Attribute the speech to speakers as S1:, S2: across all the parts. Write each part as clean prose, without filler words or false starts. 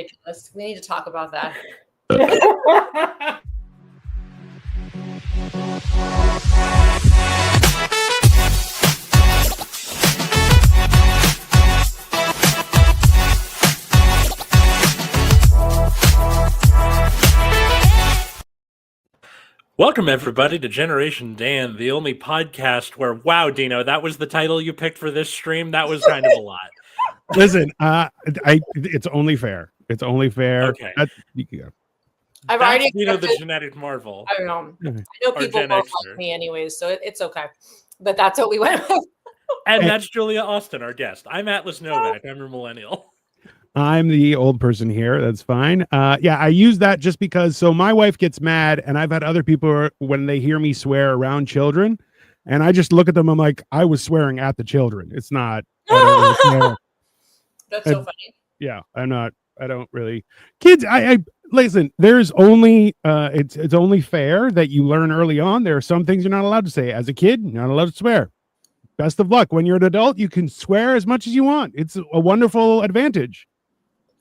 S1: ridiculous. We need to talk about that.
S2: Welcome, everybody, to Generation Dan, the only podcast where, wow, Dino, that was the title you picked for this stream? That was kind of a lot.
S3: Listen, it's only fair. It's only fair.
S2: Okay.
S1: I've already
S2: Dino, the genetic marvel.
S1: I know people won't like me anyways, so it's okay. But that's what we went with.
S2: And that's Julia Austin, our guest. I'm Atlas Novak. I'm your millennial.
S3: I'm the old person here. That's fine. Yeah, I use that just because. So my wife gets mad, and I've had other people when they hear me swear around children, and I just look at them. I'm like, I was swearing at the children. It's not.
S1: That's so funny.
S3: Yeah, I'm not. I don't really. Kids, I listen. There's only. It's only fair that you learn early on. There are some things you're not allowed to say as a kid. You're not allowed to swear. Best of luck. When you're an adult, you can swear as much as you want. It's a wonderful advantage.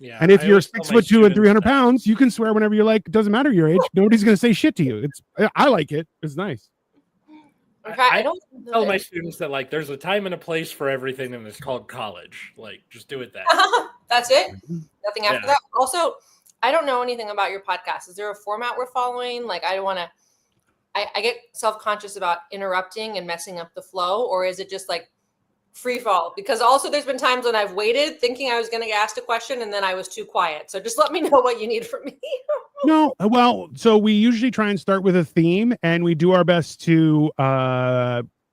S2: Yeah,
S3: and if you're 6'2" and 300 pounds, you can swear whenever you like. It doesn't matter your age. Nobody's going to say shit to you. I like it. It's nice.
S1: Okay, I don't
S2: tell my students that like there's a time and a place for everything, and it's called college. Like, just do it that.
S1: That's it. Nothing after that. Also, I don't know anything about your podcast. Is there a format we're following? Like, I don't want to. I get self-conscious about interrupting and messing up the flow, or is it just like free fall? Because also there's been times when I've waited thinking I was going to get asked a question and then I was too quiet. So just let me know what you need from me.
S3: No, well, so we usually try and start with a theme, and we do our best to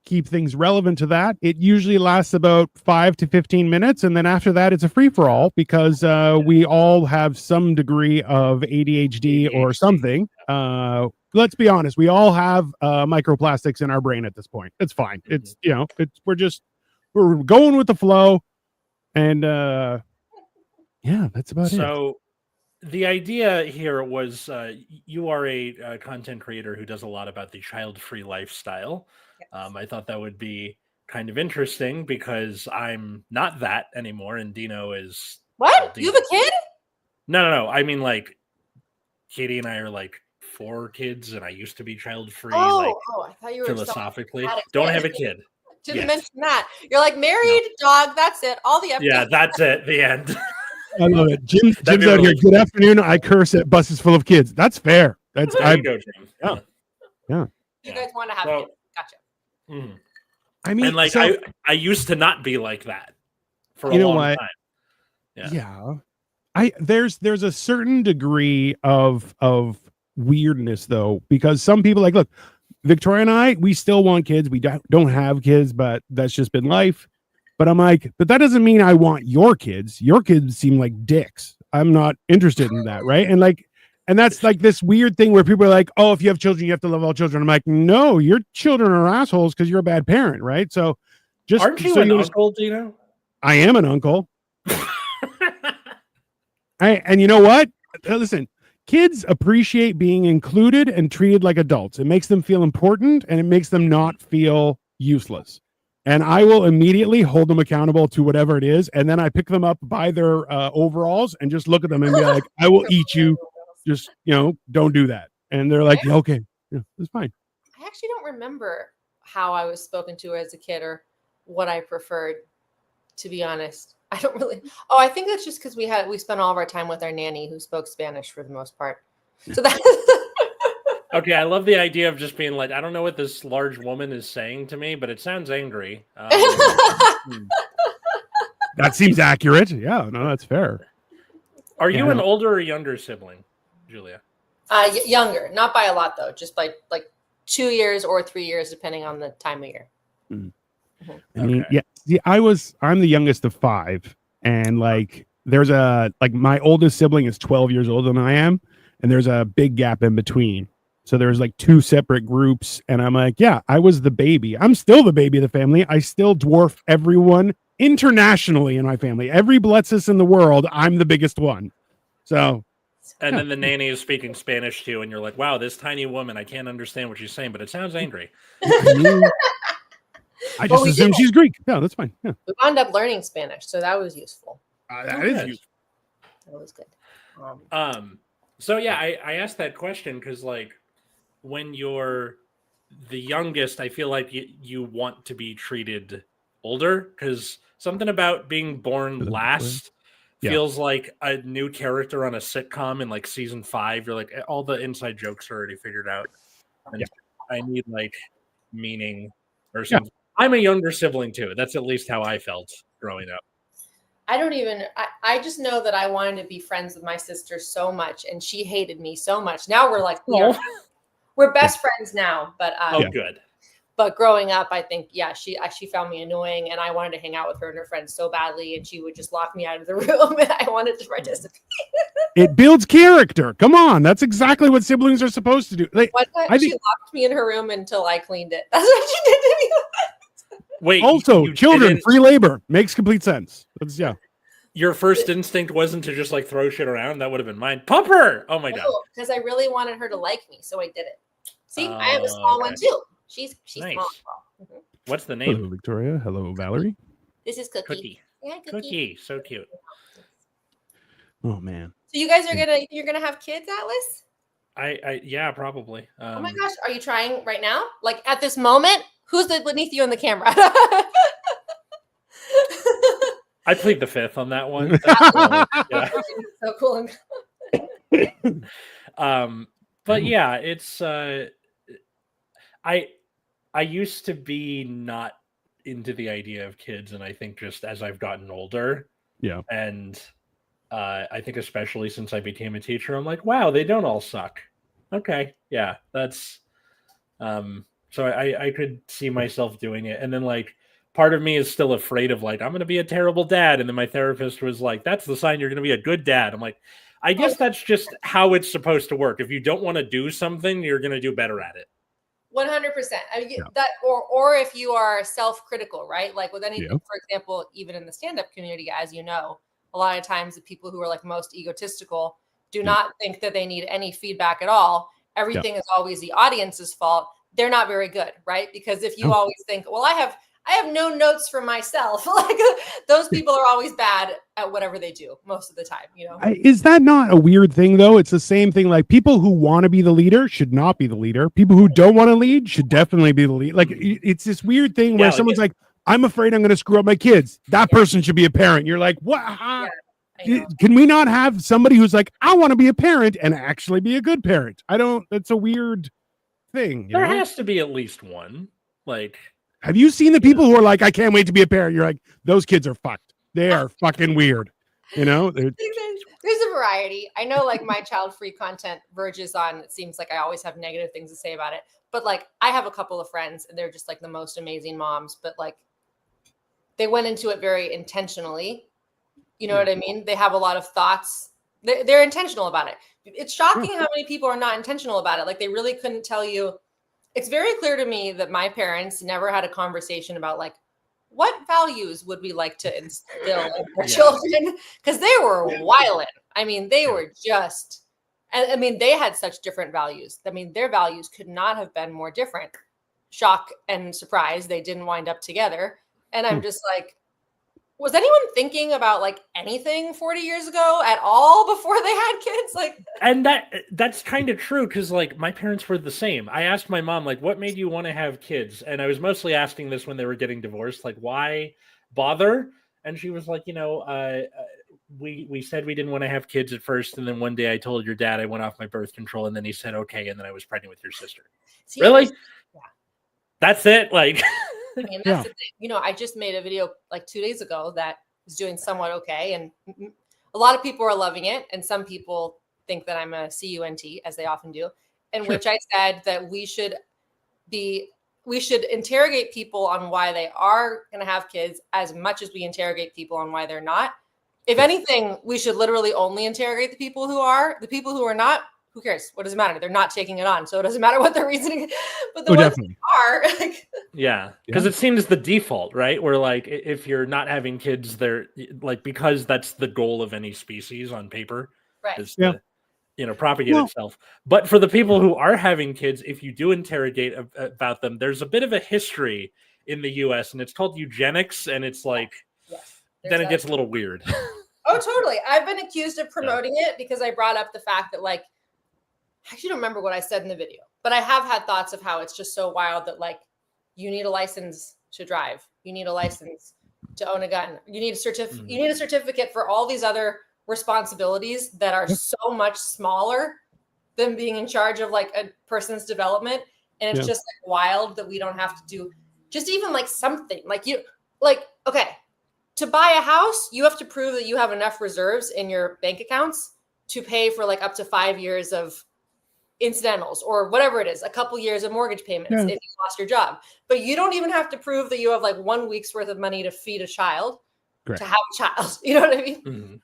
S3: keep things relevant to that. It usually lasts about 5 to 15 minutes, and then after that it's a free-for-all because we all have some degree of ADHD or something. Let's be honest, we all have microplastics in our brain at this point. It's fine. It's we're going with the flow, and yeah, that's about it.
S2: So the idea here was you are a content creator who does a lot about the child-free lifestyle. Yes. I thought that would be kind of interesting because I'm not that anymore, and Dino is.
S1: What? You have a kid?
S2: No. I mean, like, Katie and I are like 4 kids, and I used to be child-free.
S1: I thought you were
S2: philosophically. Don't have a kid.
S1: Didn't mention that. You're like married, dog. That's it. All the
S2: episodes. Yeah, that's it. The end.
S3: I love it. Jim's out here. Good afternoon. I curse at buses full of kids. That's fair. That's
S2: there you go, James.
S3: Yeah.
S1: You guys want to have kids? Gotcha.
S2: Mm-hmm.
S3: I mean,
S2: and like I used to not be like that for a long time.
S3: Yeah. There's a certain degree of weirdness though, because some people like, look, Victoria and I, we still want kids. We don't have kids, but that's just been life. But I'm like, but that doesn't mean I want your kids. Your kids seem like dicks. I'm not interested in that, right? And that's like this weird thing where people are like, oh, if you have children, you have to love all children. I'm like, no, your children are assholes because you're a bad parent, right? So just
S2: aren't you an uncle, Dino?
S3: I am an uncle. And you know what? Listen. Kids appreciate being included and treated like adults. It makes them feel important, and it makes them not feel useless. And I will immediately hold them accountable to whatever it is. And then I pick them up by their overalls and just look at them and be like, I will eat you. Just, don't do that. And they're like, okay, yeah, it's fine.
S1: I actually don't remember how I was spoken to as a kid or what I preferred, to be honest. I don't really. Oh, I think that's just because we spent all of our time with our nanny who spoke Spanish for the most part. So that.
S2: Okay, I love the idea of just being like, I don't know what this large woman is saying to me, but it sounds angry.
S3: That seems accurate. Yeah, no, that's fair.
S2: Are you an older or younger sibling, Julia?
S1: Younger, not by a lot though, just by like 2 years or 3 years, depending on the time of year.
S3: Mm. I mean, I'm the youngest of 5, and like there's my oldest sibling is 12 years older than I am, and there's a big gap in between. So there's like 2 separate groups, and I'm like, yeah, I was the baby. I'm still the baby of the family. I still dwarf everyone internationally in my family. Every Bletsis in the world, I'm the biggest one. So.
S2: And then the nanny is speaking Spanish to you, and you're like, wow, this tiny woman, I can't understand what she's saying, but it sounds angry.
S3: I just assume she's Greek. Yeah, that's fine. Yeah.
S1: We wound up learning Spanish, so that was useful.
S3: That is useful.
S1: That was good.
S2: So yeah, I asked that question because like when you're the youngest, I feel like you want to be treated older because something about being born last feels like a new character on a sitcom in like season 5. You're like all the inside jokes are already figured out, and I need like meaning or something. I'm a younger sibling too. That's at least how I felt growing up.
S1: I just know that I wanted to be friends with my sister so much, and she hated me so much. Now we're like, we're best friends now, but
S2: good.
S1: But growing up, I think, she found me annoying, and I wanted to hang out with her and her friends so badly, and she would just lock me out of the room, and I wanted to participate.
S3: It builds character. Come on, that's exactly what siblings are supposed to do. Like,
S1: she locked me in her room until I cleaned it. That's what she did to me.
S2: Wait.
S3: Also, children, free labor makes complete sense. That's
S2: Your first instinct wasn't to just like throw shit around. That would have been mine. Pump her. Oh my god.
S1: Because I really wanted her to like me, so I did it. See, I have a small one too. She's
S2: nice.
S1: Small. Mm-hmm.
S2: What's the name?
S3: Hello, Victoria. Hello, Valerie.
S1: This is Cookie.
S2: Yeah, Cookie. So cute.
S3: Oh man.
S1: So you guys you're gonna have kids, Atlas?
S2: Yeah, probably.
S1: Oh my gosh, are you trying right now? Like at this moment? Who's beneath you in the camera?
S2: I plead the fifth on that one.
S1: So cool.
S2: But yeah, it's I used to be not into the idea of kids, and I think just as I've gotten older, and I think especially since I became a teacher, I'm like, wow, they don't all suck. Okay, yeah, that's so I could see myself doing it, and then like part of me is still afraid of like I'm going to be a terrible dad, and then my therapist was like, that's the sign you're going to be a good dad. I'm like, I guess that's just how it's supposed to work. If you don't want to do something, you're going to do better at it.
S1: 100%. I mean, that, or if you are self-critical, right? Like with anything, for example, even in the stand-up community, as you know, a lot of times the people who are like most egotistical do not think that they need any feedback at all. Everything is always the audience's fault. They're not very good, right? Because if you always think, well, I have no notes for myself. Like those people are always bad at whatever they do most of the time, you know?
S3: Is that not a weird thing though? It's the same thing. Like people who want to be the leader should not be the leader. People who don't want to lead should definitely be the lead. Like it's this weird thing where someone's like, I'm afraid I'm going to screw up my kids. That person should be a parent. You're like, what? Can we not have somebody who's like, I want to be a parent and actually be a good parent? That's a weird thing.
S2: There has to be at least one. Like,
S3: have you seen the people who are like, I can't wait to be a parent? You're like, those kids are fucked. They are fucking weird. You know,
S1: there's a variety. I know like my child-free content verges on, it seems like I always have negative things to say about it. But like I have a couple of friends and they're just like the most amazing moms, but like they went into it very intentionally. You know what I mean? They have a lot of thoughts. They're intentional about it. It's shocking how many people are not intentional about it. Like they really couldn't tell you. It's very clear to me that my parents never had a conversation about like, what values would we like to instill in our children? Because they were wilding. I mean, they were just, and I mean, they had such different values. I mean, their values could not have been more different. Shock and surprise, they didn't wind up together. And I'm just like, was anyone thinking about like anything 40 years ago at all before they had kids? Like,
S2: and that's kind of true because like my parents were the same. I asked my mom like, what made you want to have kids? And I was mostly asking this when they were getting divorced, like why bother? And she was like, you know, we said we didn't want to have kids at first, and then one day I told your dad I went off my birth control, and then he said okay, and then I was pregnant with your sister. See, really? Yeah. That's it. Like.
S1: I mean, that's the thing. You know, I just made a video like 2 days ago that was doing somewhat okay. And a lot of people are loving it. And some people think that I'm a CUNT, as they often do, in which I said that we should interrogate people on why they are going to have kids as much as we interrogate people on why they're not. If anything, we should literally only interrogate the people who are. The people who are not, who cares? What does it matter? They're not taking it on. So it doesn't matter what their reasoning is. But the ones that are.
S2: Yeah. Because it seems the default, right? Where like if you're not having kids, they're like, because that's the goal of any species on paper.
S1: Right.
S2: Is to, you know, propagate itself. But for the people who are having kids, if you do interrogate about them, there's a bit of a history in the US and it's called eugenics. And it's like, then it gets a little weird.
S1: Oh, totally. I've been accused of promoting it because I brought up the fact that, like, I actually don't remember what I said in the video, but I have had thoughts of how it's just so wild that, like, you need a license to drive. You need a license to own a gun. You need a certificate. You need a certificate for all these other responsibilities that are so much smaller than being in charge of, like, a person's development. And it's just, like, wild that we don't have to do just even, like, something like okay, to buy a house, you have to prove that you have enough reserves in your bank accounts to pay for, like, up to 5 years of incidentals or whatever it is, a couple years of mortgage payments if you lost your job. But you don't even have to prove that you have, like, 1 week's worth of money to feed a child, to have a child. You know what I mean?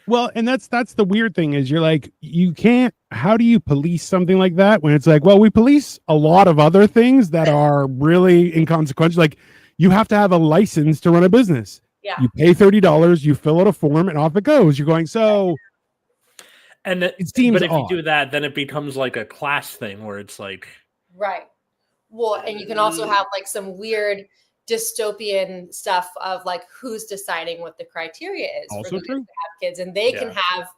S3: Well, and that's the weird thing is you're like, you can't, how do you police something like that when it's like, well, we police a lot of other things that are really inconsequential. Like, you have to have a license to run a business.
S1: Yeah.
S3: You pay $30, you fill out a form, and off it goes. You're going, so.
S2: And it seems, but if you do that, then it becomes like a class thing where it's like,
S1: right. Well, and you can also have, like, some weird dystopian stuff of, like, who's deciding what the criteria is
S3: Also
S1: for them
S3: true.
S1: to have kids, and they can have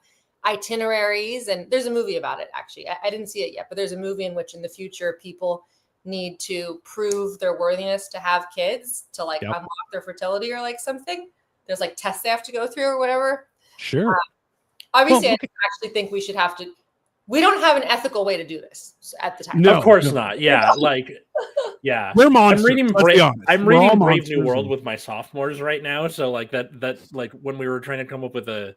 S1: itineraries. And there's a movie about it, actually. I didn't see it yet, but there's a movie in which in the future people need to prove their worthiness to have kids to, like, unlock their fertility or, like, something. There's, like, tests they have to go through or whatever.
S3: Sure.
S1: Obviously, I actually think we should have to. We don't have an ethical way to do this at the time.
S2: No, of course not. Yeah, like,
S3: we're monsters.
S2: I'm reading Brave New World with my sophomores right now. So, like, that like when we were trying to come up with a,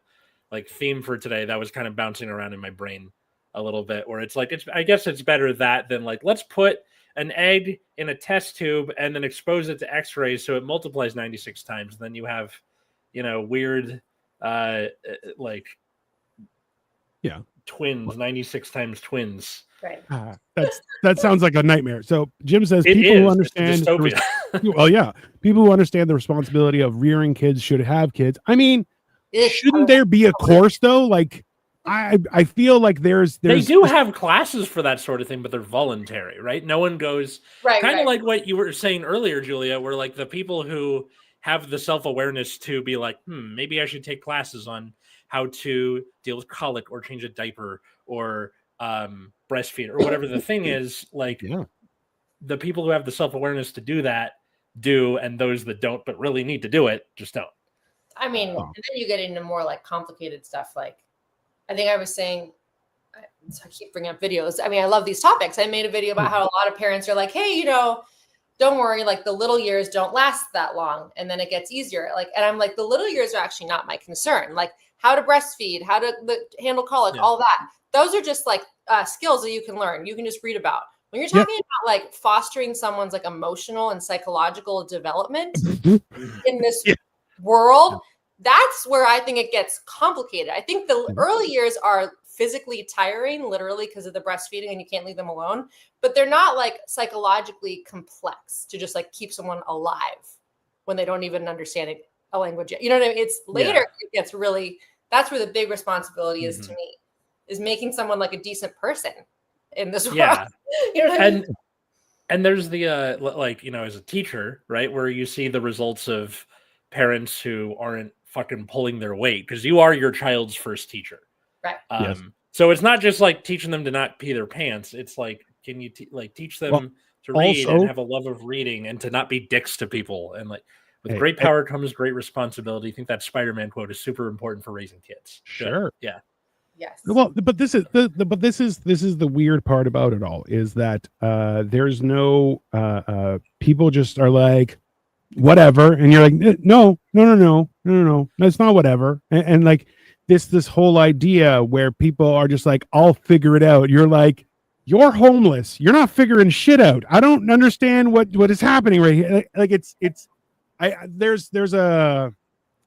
S2: like, theme for today, that was kind of bouncing around in my brain a little bit. Where it's like, I guess it's better that than, like, let's put an egg in a test tube and then expose it to X-rays so it multiplies 96 times. And then you have, weird, like.
S3: Yeah.
S2: Twins, 96 times twins.
S1: Right.
S3: That sounds like a nightmare. So Jim says people who understand people who understand the responsibility of rearing kids should have kids. I mean, shouldn't there be a course though? Like, I feel like there's
S2: they do have classes for that sort of thing, but they're voluntary, right? No one goes kind of like what you were saying earlier, Julia, where, like, the people who have the self-awareness to be like, maybe I should take classes on how to deal with colic or change a diaper or breastfeed or whatever the thing is. Like, the people who have the self-awareness to do that do, and those that don't but really need to do it just don't.
S1: I mean, and then you get into more, like, complicated stuff. Like, I think I was saying, so I keep bringing up videos. I mean, I love these topics. I made a video about how a lot of parents are like, hey, don't worry, like, the little years don't last that long, and then it gets easier. Like, and I'm like, the little years are actually not my concern. Like, how to breastfeed, how to handle colic, all that. Those are just, like, skills that you can learn. You can just read about. When you're talking about, like, fostering someone's, like, emotional and psychological development in this world, that's where I think it gets complicated. I think the early years are physically tiring, literally, because of the breastfeeding, and you can't leave them alone. But they're not, like, psychologically complex to just, like, keep someone alive when they don't even understand a language yet. You know what I mean? It's later it gets really, that's where the big responsibility is to me, is making someone, like, a decent person in this world. You know what I mean?
S2: And there's the like, as a teacher, right, where you see the results of parents who aren't fucking pulling their weight, because you are your child's first teacher.
S1: Right.
S2: So it's not just, like, teaching them to not pee their pants. It's like, can you teach them to read and have a love of reading and to not be dicks to people? And, like, with great power comes great responsibility. I think that Spider-Man quote is super important for raising kids.
S3: Sure.
S2: Yeah.
S1: Yes.
S3: Well, but this is the weird part about it all, is that there's no people just are like, whatever, and you're like, no, that's not whatever, and like this whole idea where people are just like, I'll figure it out. You're like, you're homeless. You're not figuring shit out. I don't understand what is happening right here. Like there's a,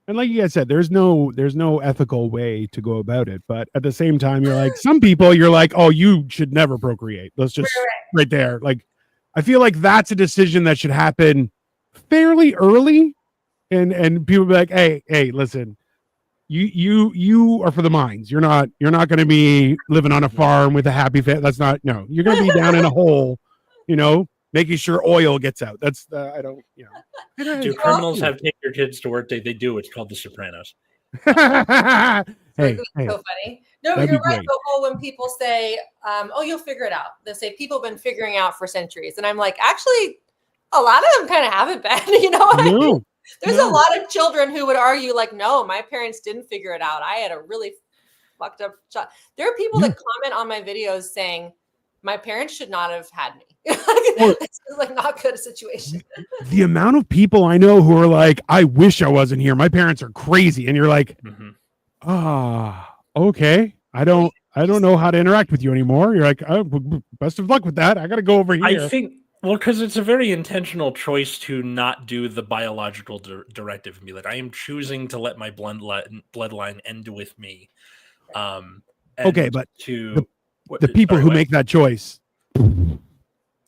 S3: and like you guys said, there's no ethical way to go about it. But at the same time, you're like, some people, you're like, oh, you should never procreate. Let's just right there. Like, I feel like that's a decision that should happen fairly early, and people be like, hey, listen, you are for the mines. You're not going to be living on a farm with a happy family. That's not, no, you're going to be down in a hole, making sure oil gets out. That's I don't,
S2: Do criminals have take your kids to work? They do. It's called The Sopranos.
S3: Hey,
S1: It's
S3: hey,
S1: so funny. No, but
S3: that'd
S1: you're
S3: be
S1: right.
S3: great.
S1: The whole when people say, "Oh, you'll figure it out," they say people have been figuring out for centuries, and I'm like, actually, a lot of them kind of haven't been. You know what I mean?
S3: No,
S1: There's a lot of children who would argue, like, "No, my parents didn't figure it out. I had a really fucked up child." There are people that comment on my videos saying, "My parents should not have had me." This is like not good situation.
S3: The amount of people I know who are like, I wish I wasn't here. My parents are crazy. And you're like, okay. I don't know how to interact with you anymore. You're like, oh, best of luck with that. I got to go over here.
S2: I think, well, because it's a very intentional choice to not do the biological directive and be like, I am choosing to let my bloodline end with me.
S3: Okay, but
S2: to
S3: the people who make that choice,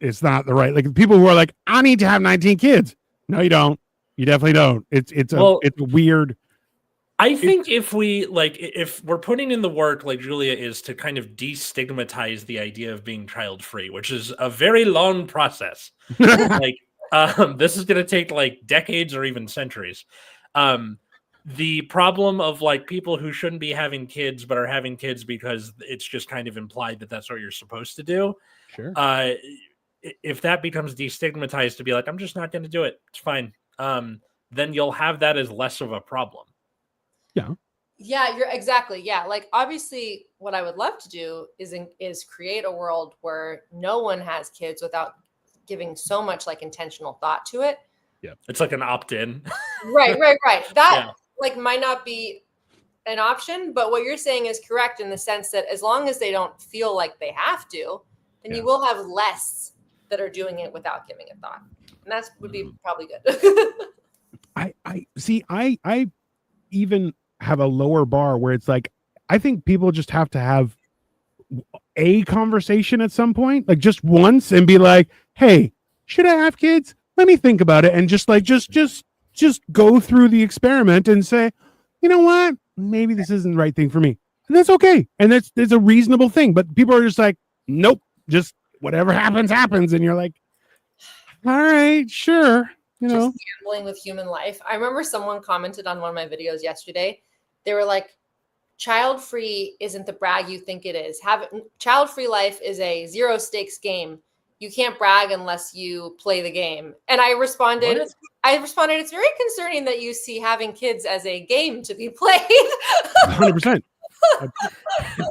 S3: it's not the right, like the people who are like, I need to have 19 kids. No, you don't. You definitely don't. It's a weird.
S2: I think if we're putting in the work like Julia is to kind of destigmatize the idea of being child free, which is a very long process. Like this is going to take like decades or even centuries. The problem of like people who shouldn't be having kids but are having kids because it's just kind of implied that that's what you're supposed to do.
S3: Sure.
S2: If that becomes destigmatized to be like, I'm just not going to do it, it's fine. Then you'll have that as less of a problem.
S1: Yeah, you're exactly. Yeah. Like obviously what I would love to do is create a world where no one has kids without giving so much like intentional thought to it.
S2: Yeah. It's like an opt-in.
S1: Right. That like might not be an option, but what you're saying is correct in the sense that as long as they don't feel like they have to, then you will have less that are doing it without giving it thought. And that would be probably good.
S3: I see. I even have a lower bar where it's like, I think people just have to have a conversation at some point, like just once, and be like, hey, should I have kids? Let me think about it. And just like, just go through the experiment and say, you know what? Maybe this isn't the right thing for me. And that's okay. And that's a reasonable thing. But people are just like, nope, just whatever happens. And you're like, all right, sure. You know,
S1: just gambling with human life. I remember someone commented on one of my videos yesterday. They were like, child-free isn't the brag you think it is. Child-free life is a zero stakes game. You can't brag unless you play the game. And I responded, it's very concerning that you see having kids as a game to be played.
S3: 100%.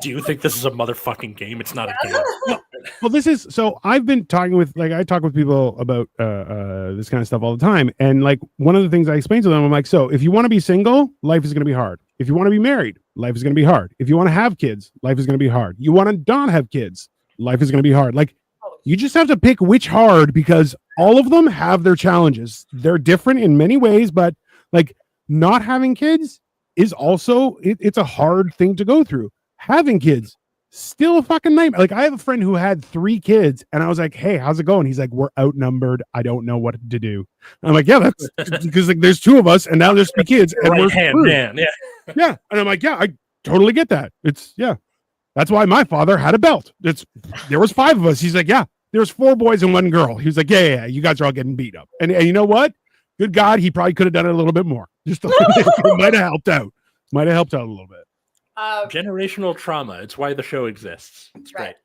S2: Do you think this is a motherfucking game? It's not a game.
S3: Well, this is, so I've been talking with, like, I talk with people about this kind of stuff all the time. And like, one of the things I explain to them, I'm like, so if you want to be single, life is going to be hard. If you want to be married, life is going to be hard. If you want to have kids, life is going to be hard. You want to not have kids, life is going to be hard. Like, you just have to pick which hard, because all of them have their challenges. They're different in many ways, but like not having kids is also, it's a hard thing to go through. Having kids, still a fucking nightmare. Like I have a friend who had 3 kids and I was like, hey, how's it going? He's like, we're outnumbered. I don't know what to do. I'm like, yeah, that's because like there's 2 of us and now there's 3 kids and we're screwed. Man. Yeah. And I'm like, yeah, I totally get that. That's why my father had a belt. There was 5 of us. He's like, yeah, there was 4 boys and 1 girl. He was like, yeah, you guys are all getting beat up. And you know what? Good God, he probably could have done it a little bit more. Just might have helped out. Might have helped out a little bit.
S2: Generational trauma. It's why the show exists. It's great.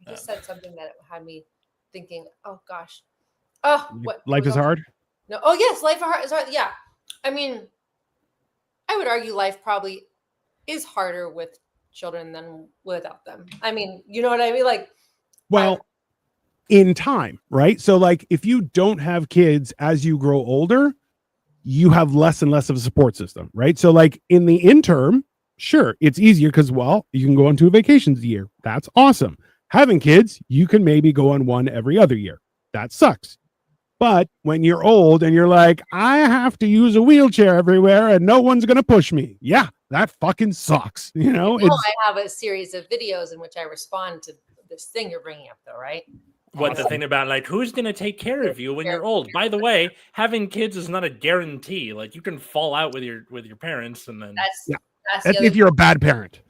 S1: You just said something that had me thinking, oh gosh. Oh, what?
S3: Life is hard?
S1: No. Oh yes, life is hard. Yeah. I mean, I would argue life probably is harder with children than without them. I mean, you know what I mean? Like,
S3: well, in time, right? So like if you don't have kids as you grow older, you have less and less of a support system, right? So like in the interim, sure, it's easier because, well, you can go on 2 vacations a year. That's awesome. Having kids, you can maybe go on 1 every other year. That sucks. But when you're old and you're like, I have to use a wheelchair everywhere and no one's going to push me. Yeah, that fucking sucks. You know,
S1: I have a series of videos in which I respond to this thing you're bringing up though, right?
S2: What the thing about like who's going to take care of you when you're old? By the way, having kids is not a guarantee. Like you can fall out with your parents, and then
S3: that's if you're a bad parent.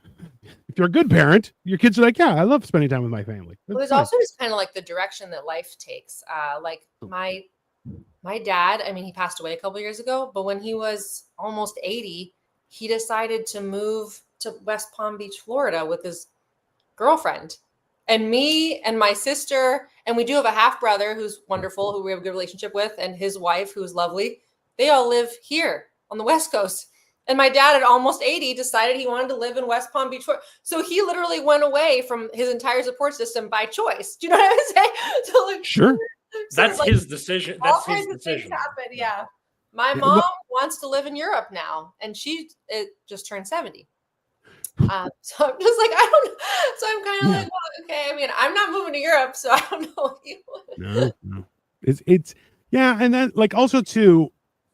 S3: If you're a good parent, your kids are like, yeah, I love spending time with my family.
S1: There's also just kind of like the direction that life takes. Like my dad, I mean, he passed away a couple years ago, but when he was almost 80, he decided to move to West Palm Beach, Florida with his girlfriend. And me and my sister, and we do have a half brother who's wonderful, who we have a good relationship with, and his wife, who's lovely. They all live here on the West Coast. And my dad, at almost 80, decided he wanted to live in West Palm Beach. So he literally went away from his entire support system by choice. Do you know what I'm saying? So like,
S3: Sure.
S2: That's his decision. That's his decision.
S1: Yeah. My mom wants to live in Europe now, and she just turned 70. So I'm just like, I don't know. So I'm kind of like, well, okay. I mean, I'm not moving to Europe, so I don't know what you want.
S3: No. It's yeah, and then like also too,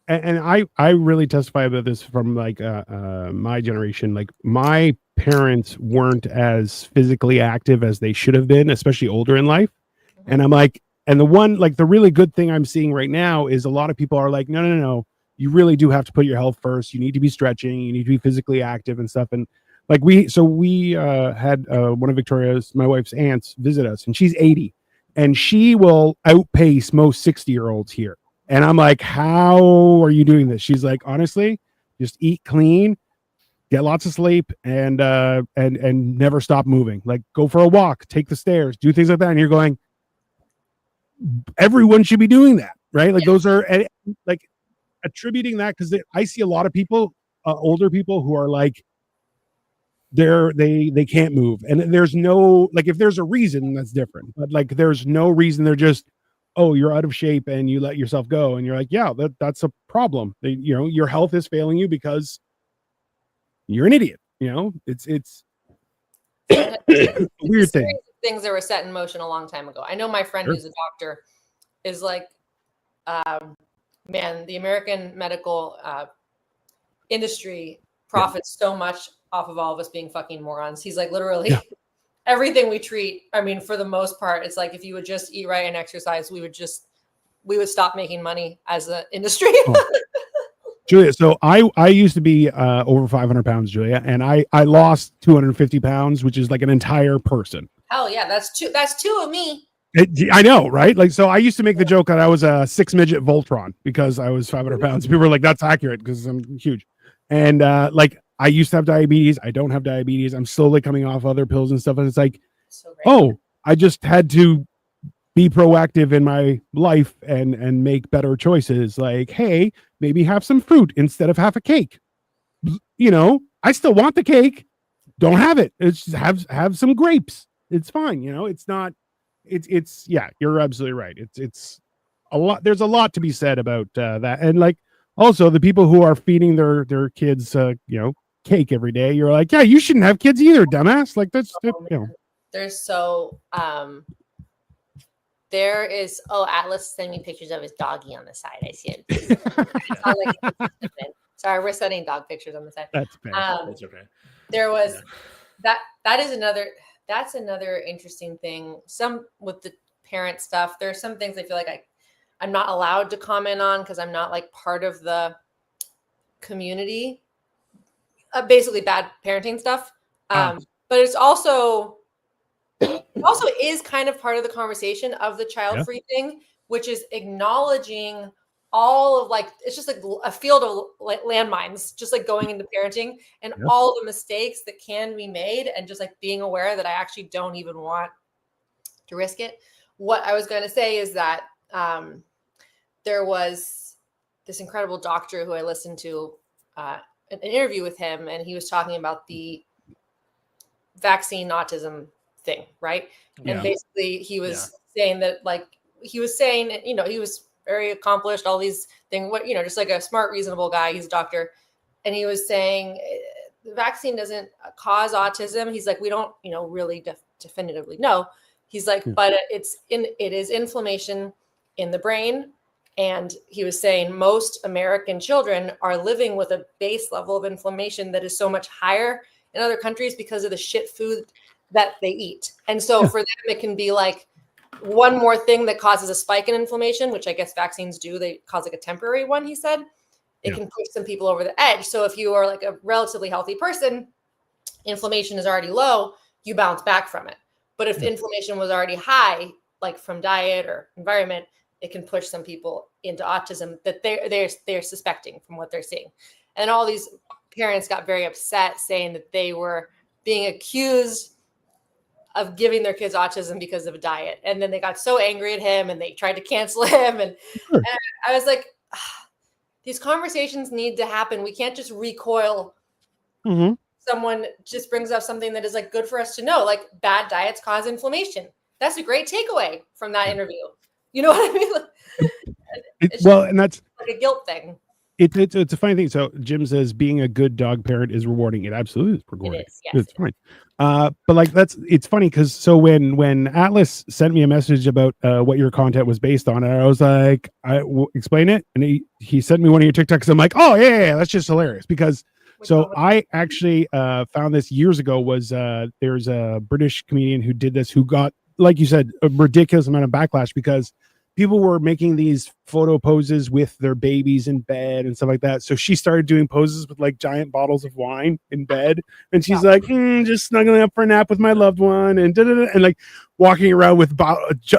S3: and I really testify about this from like my generation. Like my parents weren't as physically active as they should have been, especially older in life. Mm-hmm. And I'm like, and the really good thing I'm seeing right now is a lot of people are like, no, you really do have to put your health first. You need to be stretching. You need to be physically active and stuff. And like we had one of Victoria's, my wife's aunts, visit us, and she's 80, and she will outpace most 60-year-olds here. And I'm like, how are you doing this? She's like, honestly, just eat clean, get lots of sleep, and never stop moving. Like go for a walk, take the stairs, do things like that. And you're going, everyone should be doing that, right? Like those are like attributing that, because I see a lot of people, older people, who are like, they can't move, and there's no, like, if there's a reason, that's different, but like there's no reason. They're just, oh, you're out of shape and you let yourself go, and you're like, yeah, that's a problem. Your health is failing you because you're an idiot. It's a weird thing.
S1: Things that were set in motion a long time ago. I know my friend who's a doctor is like, man, the American medical industry profits so much off of all of us being fucking morons. He's like, literally everything we treat, I mean, for the most part, it's like, if you would just eat right and exercise, we would stop making money as an industry.
S3: Julia, so I used to be over 500 pounds, Julia, and I lost 250 pounds, which is like an entire person.
S1: Hell yeah, that's two of me.
S3: I know, right? Like, so I used to make the joke that I was a 6-midget Voltron because I was 500 pounds. People were like, that's accurate because I'm huge. And like, I used to have diabetes. I don't have diabetes. I'm slowly coming off other pills and stuff. And it's like, I just had to be proactive in my life and make better choices. Like, hey, maybe have some fruit instead of half a cake. I still want the cake. Don't have it. It's just have some grapes. It's fine. It's not, it's yeah, you're absolutely right. It's a lot. There's a lot to be said about that. And like, also the people who are feeding their kids, cake every day. You're like, yeah, you shouldn't have kids either, dumbass. Like that's,
S1: There's so, there is, Atlas sent me pictures of his doggy on the side. I see it. Sorry, we're sending dog pictures on the side.
S3: That's fair.
S2: That's okay.
S1: There was that's another interesting thing. Some with the parent stuff, there's some things I feel like I'm not allowed to comment on because I'm not like part of the community. Basically bad parenting stuff. But it's also is kind of part of the conversation of the child-free thing, which is acknowledging all of like, it's just like a field of landmines, just like going into parenting and all the mistakes that can be made, and just like being aware that I actually don't even want to risk it. What I was going to say is that there was this incredible doctor who I listened to an interview with him, and he was talking about the vaccine autism thing, right? And basically he was saying that, like, he was saying, he was very accomplished, all these things, just like a smart, reasonable guy. He's a doctor. And he was saying the vaccine doesn't cause autism. He's like, we don't, really definitively know. He's like, but it is inflammation in the brain. And he was saying most American children are living with a base level of inflammation that is so much higher in other countries because of the shit food that they eat. And so for them, it can be like one more thing that causes a spike in inflammation, which I guess vaccines do. They cause like a temporary one, he said. It can push some people over the edge. So if you are like a relatively healthy person, inflammation is already low, you bounce back from it. But if inflammation was already high, like from diet or environment, it can push some people into autism that they're suspecting from what they're seeing. And all these parents got very upset, saying that they were being accused of giving their kids autism because of a diet. And then they got so angry at him and they tried to cancel him. And I was like, these conversations need to happen. We can't just recoil. Someone just brings up something that is like good for us to know, like bad diets cause inflammation. That's a great takeaway from that interview. You know what I mean?
S3: And that's
S1: like a guilt thing.
S3: It's a funny thing. So Jim says being a good dog parent is rewarding. It absolutely is rewarding.
S1: It is, yes,
S3: it's fine. But like it's funny because so when Atlas sent me a message about what your content was based on, I was like, explain it, and he sent me one of your TikToks. I'm like, oh yeah, that's just hilarious because. So I actually found this years ago. Was there's a British comedian who did this who got, like you said, a ridiculous amount of backlash because people were making these photo poses with their babies in bed and stuff like that. So she started doing poses with like giant bottles of wine in bed. And she's like, just snuggling up for a nap with my loved one and and like walking around with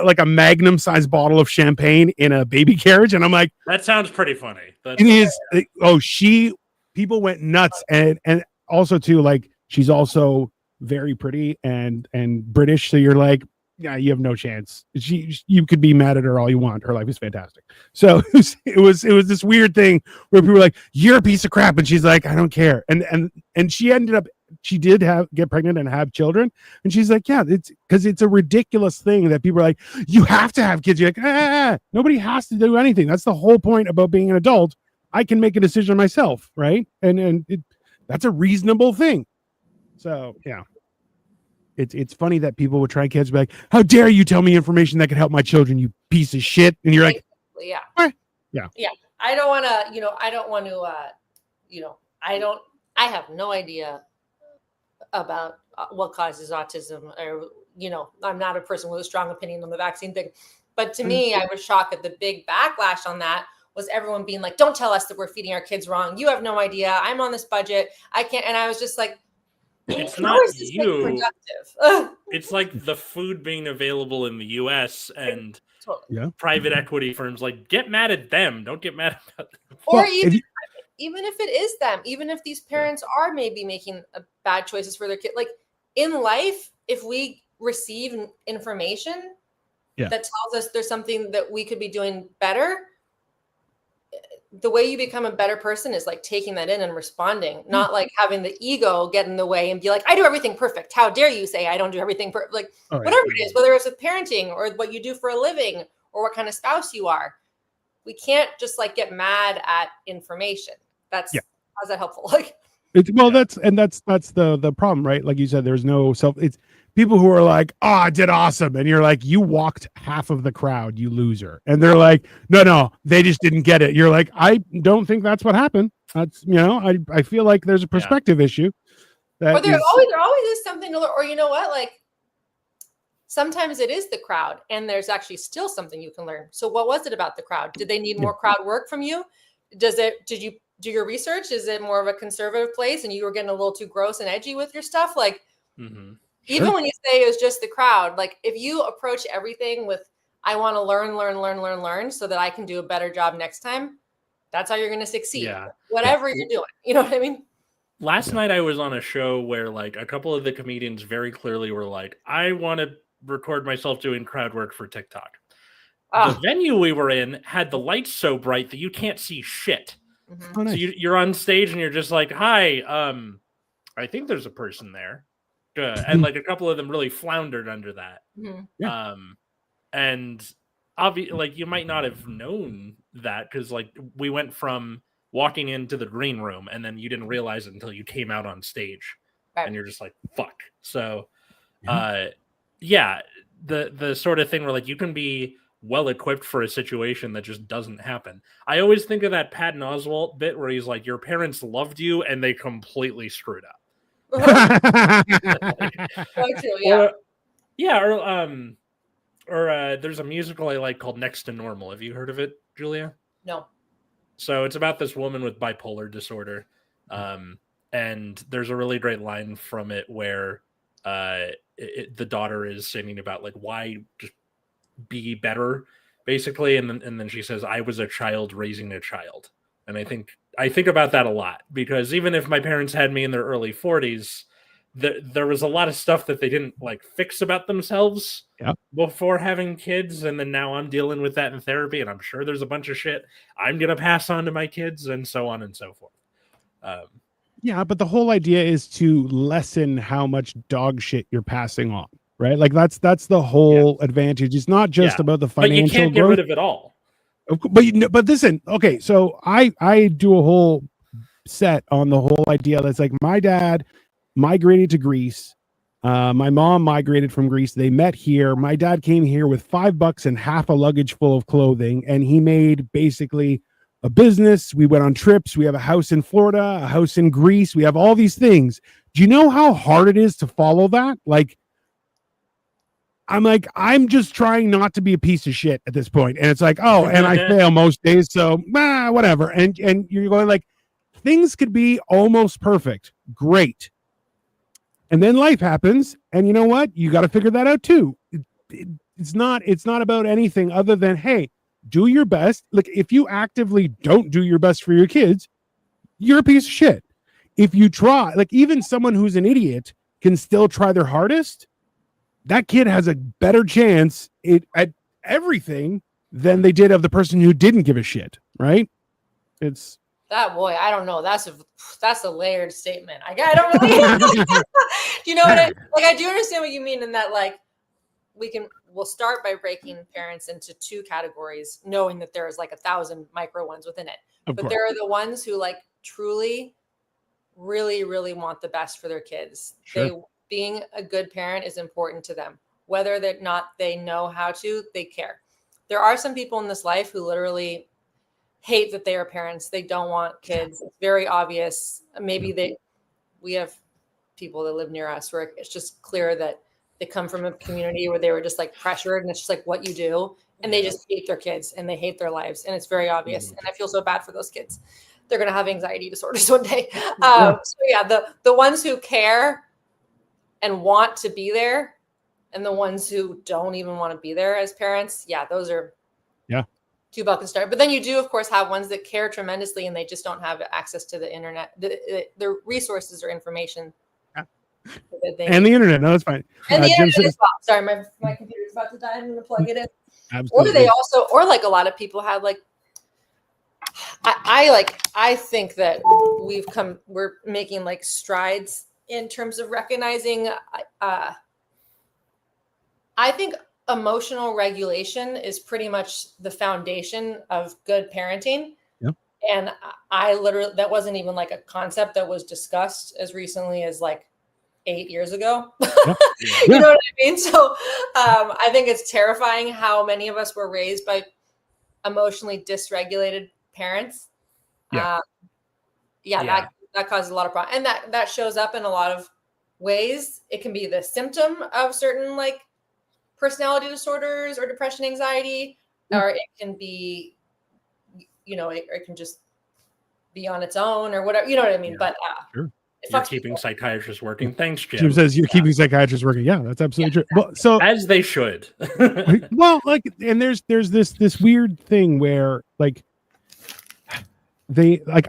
S3: like a magnum sized bottle of champagne in a baby carriage. And I'm like,
S2: that sounds pretty funny.
S3: It is. People went nuts. And also too, like she's also very pretty and British. So you're like, yeah, you have no chance. You could be mad at her all you want. Her life is fantastic. So it was this weird thing where people were like, "You're a piece of crap," and she's like, "I don't care." And she did get pregnant and have children, and she's like, "Yeah, it's because it's a ridiculous thing that people are like, you have to have kids." You're like, nobody has to do anything. That's the whole point about being an adult. I can make a decision myself, right? And that's a reasonable thing. So yeah. It's funny that people would try kids be like, how dare you tell me information that could help my children, you piece of shit. And you're like,
S1: yeah.
S3: Yeah.
S1: I don't want to, I have no idea about what causes autism or, I'm not a person with a strong opinion on the vaccine thing, but to me, I was shocked at the big backlash on that was everyone being like, don't tell us that we're feeding our kids wrong. You have no idea. I'm on this budget. I can't. And I was just like,
S2: it's not you. It's like the food being available in the US and private equity firms like get mad at them. Don't get mad about them.
S1: Or even if it is them, even if these parents are maybe making bad choices for their kid, like in life, if we receive information that tells us there's something that we could be doing better, the way you become a better person is like taking that in and responding, not like having the ego get in the way and be like, I do everything perfect. How dare you say I don't do everything perfect? Like whatever it is, whether it's with parenting or what you do for a living or what kind of spouse you are, we can't just like get mad at information. How's that helpful? Like,
S3: that's the problem, right? Like you said, there's no it's people who are like, I did awesome. And you're like, you walked half of the crowd, you loser. And they're like, no, they just didn't get it. You're like, I don't think that's what happened. That's, I feel like there's a perspective issue.
S1: Or there always is something to learn, or you know what? Like sometimes it is the crowd and there's actually still something you can learn. So what was it about the crowd? Did they need more crowd work from you? Did you do your research? Is it more of a conservative place and you were getting a little too gross and edgy with your stuff? Like, even when you say it was just the crowd, like if you approach everything with, I want to learn so that I can do a better job next time, that's how you're going to succeed. Yeah. Whatever you're doing. You know what I mean?
S2: Last night I was on a show where like a couple of the comedians very clearly were like, I want to record myself doing crowd work for TikTok. The venue we were in had the lights so bright that you can't see shit. Oh, nice. So you're on stage and you're just like, hi, I think there's a person there. And like a couple of them really floundered under that. And obviously, like you might not have known that because like we went from walking into the green room and then you didn't realize it until you came out on stage and you're just like, fuck. So the sort of thing where like you can be well equipped for a situation that just doesn't happen. I always think of that Patton Oswalt bit where he's like, your parents loved you and they completely screwed up. Or there's a musical I like called Next to Normal. Have you heard of it, Julia?
S1: No.
S2: So it's about this woman with bipolar disorder. And there's a really great line from it where the daughter is singing about like why just be better, basically. And then she says, I was a child raising a child. And I think I think about that a lot, because even if my parents had me in their early 40s, there was a lot of stuff that they didn't like fix about themselves before having kids, and then now I'm dealing with that in therapy, and I'm sure there's a bunch of shit I'm gonna pass on to my kids, and so on and so forth.
S3: Yeah, but the whole idea is to lessen how much dog shit you're passing on, right? Like that's the whole advantage. It's not just about the financial
S2: but you can't get rid of it all.
S3: But listen, okay, so I do a whole set on the whole idea that's like my dad migrated to Greece. My mom migrated from Greece. They met here. My dad came here with $5 and half a luggage full of clothing, and he made basically a business. We went on trips. We have a house in Florida, a house in Greece. We have all these things. Do you know how hard it is to follow that? Like, I'm just trying not to be a piece of shit at this point. And it's like, oh, and I fail most days. So whatever. And you're going like, things could be almost perfect. Great. And then life happens. And you know what? You got to figure that out too. It's not about anything other than, hey, do your best. Like if you actively don't do your best for your kids, you're a piece of shit. If you try, like even someone who's an idiot can still try their hardest. That kid has a better chance at everything than they did of the person who didn't give a shit, right? It's
S1: that boy. I don't know. That's a layered statement. I don't really. You know what? I do understand what you mean in that like we'll start by breaking parents into two categories, knowing that there's like 1,000 micro ones within it. But there are the ones who like truly, really, really want the best for their kids.
S3: Sure.
S1: Being a good parent is important to them. Whether they're not, they know how to, they care. There are some people in this life who literally hate that they are parents. They don't want kids. It's very obvious. Maybe we have people that live near us where it's just clear that they come from a community where they were just like pressured and it's just like what you do. And they just hate their kids and they hate their lives. And it's very obvious. And I feel so bad for those kids. They're going to have anxiety disorders one day. So yeah, the ones who care and want to be there and the ones who don't even want to be there as parents. Yeah. Those are two buckets start. But then you do, of course, have ones that care tremendously and they just don't have access to the internet, the resources or information.
S3: And the internet. No, that's fine.
S1: And the internet as well. Sorry, my computer's about to die. I'm going to plug it in.
S3: Absolutely.
S1: Or they also, or like a lot of people have like, I think that we're making like strides in terms of recognizing, I think emotional regulation is pretty much the foundation of good parenting.
S3: Yep.
S1: And that wasn't even like a concept that was discussed as recently as like 8 years ago.
S3: Yep.
S1: You know what I mean? So I think it's terrifying how many of us were raised by emotionally dysregulated parents. That causes a lot of problems. And that shows up in a lot of ways. It can be the symptom of certain like personality disorders or depression, anxiety, or it can be, it can just be on its own or whatever, you know what I mean?
S2: Yeah.
S1: But
S3: sure.
S2: You're keeping psychiatrists working. Thanks, Jim.
S3: Jim says you're keeping psychiatrists working. Yeah, that's absolutely true. Well, so
S2: as they should.
S3: Well, like, and there's this weird thing where like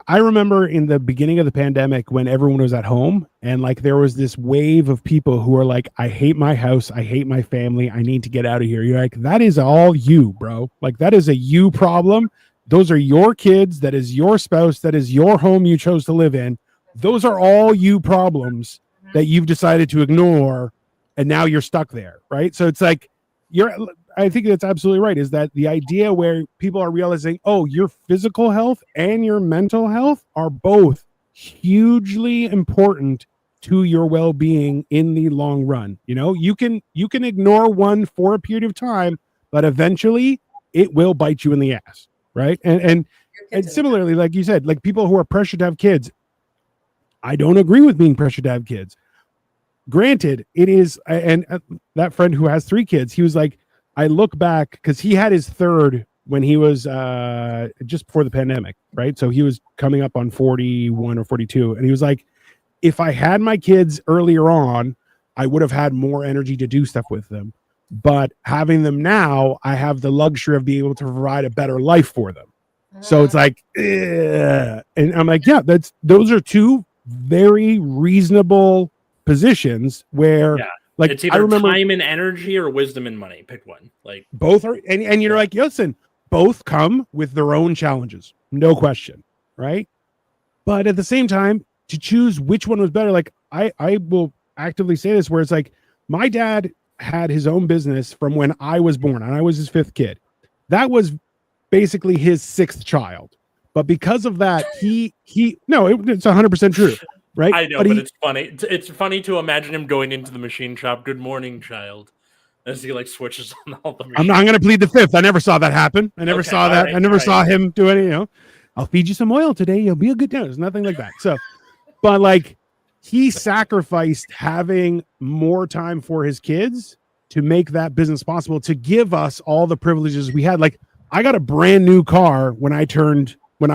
S3: I remember in the beginning of the pandemic when everyone was at home and like there was this wave of people who are like, I hate my house, I hate my family, I need to get out of here. You're like, that is all you, bro. Like that is a you problem. Those are your kids. That is your spouse. That is your home you chose to live in. Those are all you problems that you've decided to ignore. And now you're stuck there. Right. So it's like I think that's absolutely right. Is that the idea where people are realizing, oh, your physical health and your mental health are both hugely important to your well-being in the long run. You can ignore one for a period of time, but eventually it will bite you in the ass. Right. And similarly, like you said, like people who are pressured to have kids, I don't agree with being pressured to have kids. Granted, it is, and that friend who has 3 kids, he was like, I look back because he had his third when he was just before the pandemic, right? So he was coming up on 41 or 42. And he was like, if I had my kids earlier on, I would have had more energy to do stuff with them. But having them now, I have the luxury of being able to provide a better life for them. So it's like, and I'm like, yeah, those are two very reasonable positions where, like,
S2: it's either time and energy or wisdom and money. Pick one. Like
S3: both are, and you're like, listen, both come with their own challenges, no question, right? But at the same time, to choose which one was better, like I will actively say this, where it's like, my dad had his own business from when I was born, and I was his 5th kid. That was basically his 6th child. But because of that, it's 100% true, right?
S2: I know, but it's funny. It's funny to imagine him going into the machine shop. Good morning, child. As he like switches on all the machines.
S3: I'm going to plead the 5th. I never saw that happen. I never saw that. I never saw him do any, I'll feed you some oil today. You'll be a good day. There's nothing like that. So, but like, he sacrificed having more time for his kids to make that business possible, to give us all the privileges we had. Like, I got a brand new car when I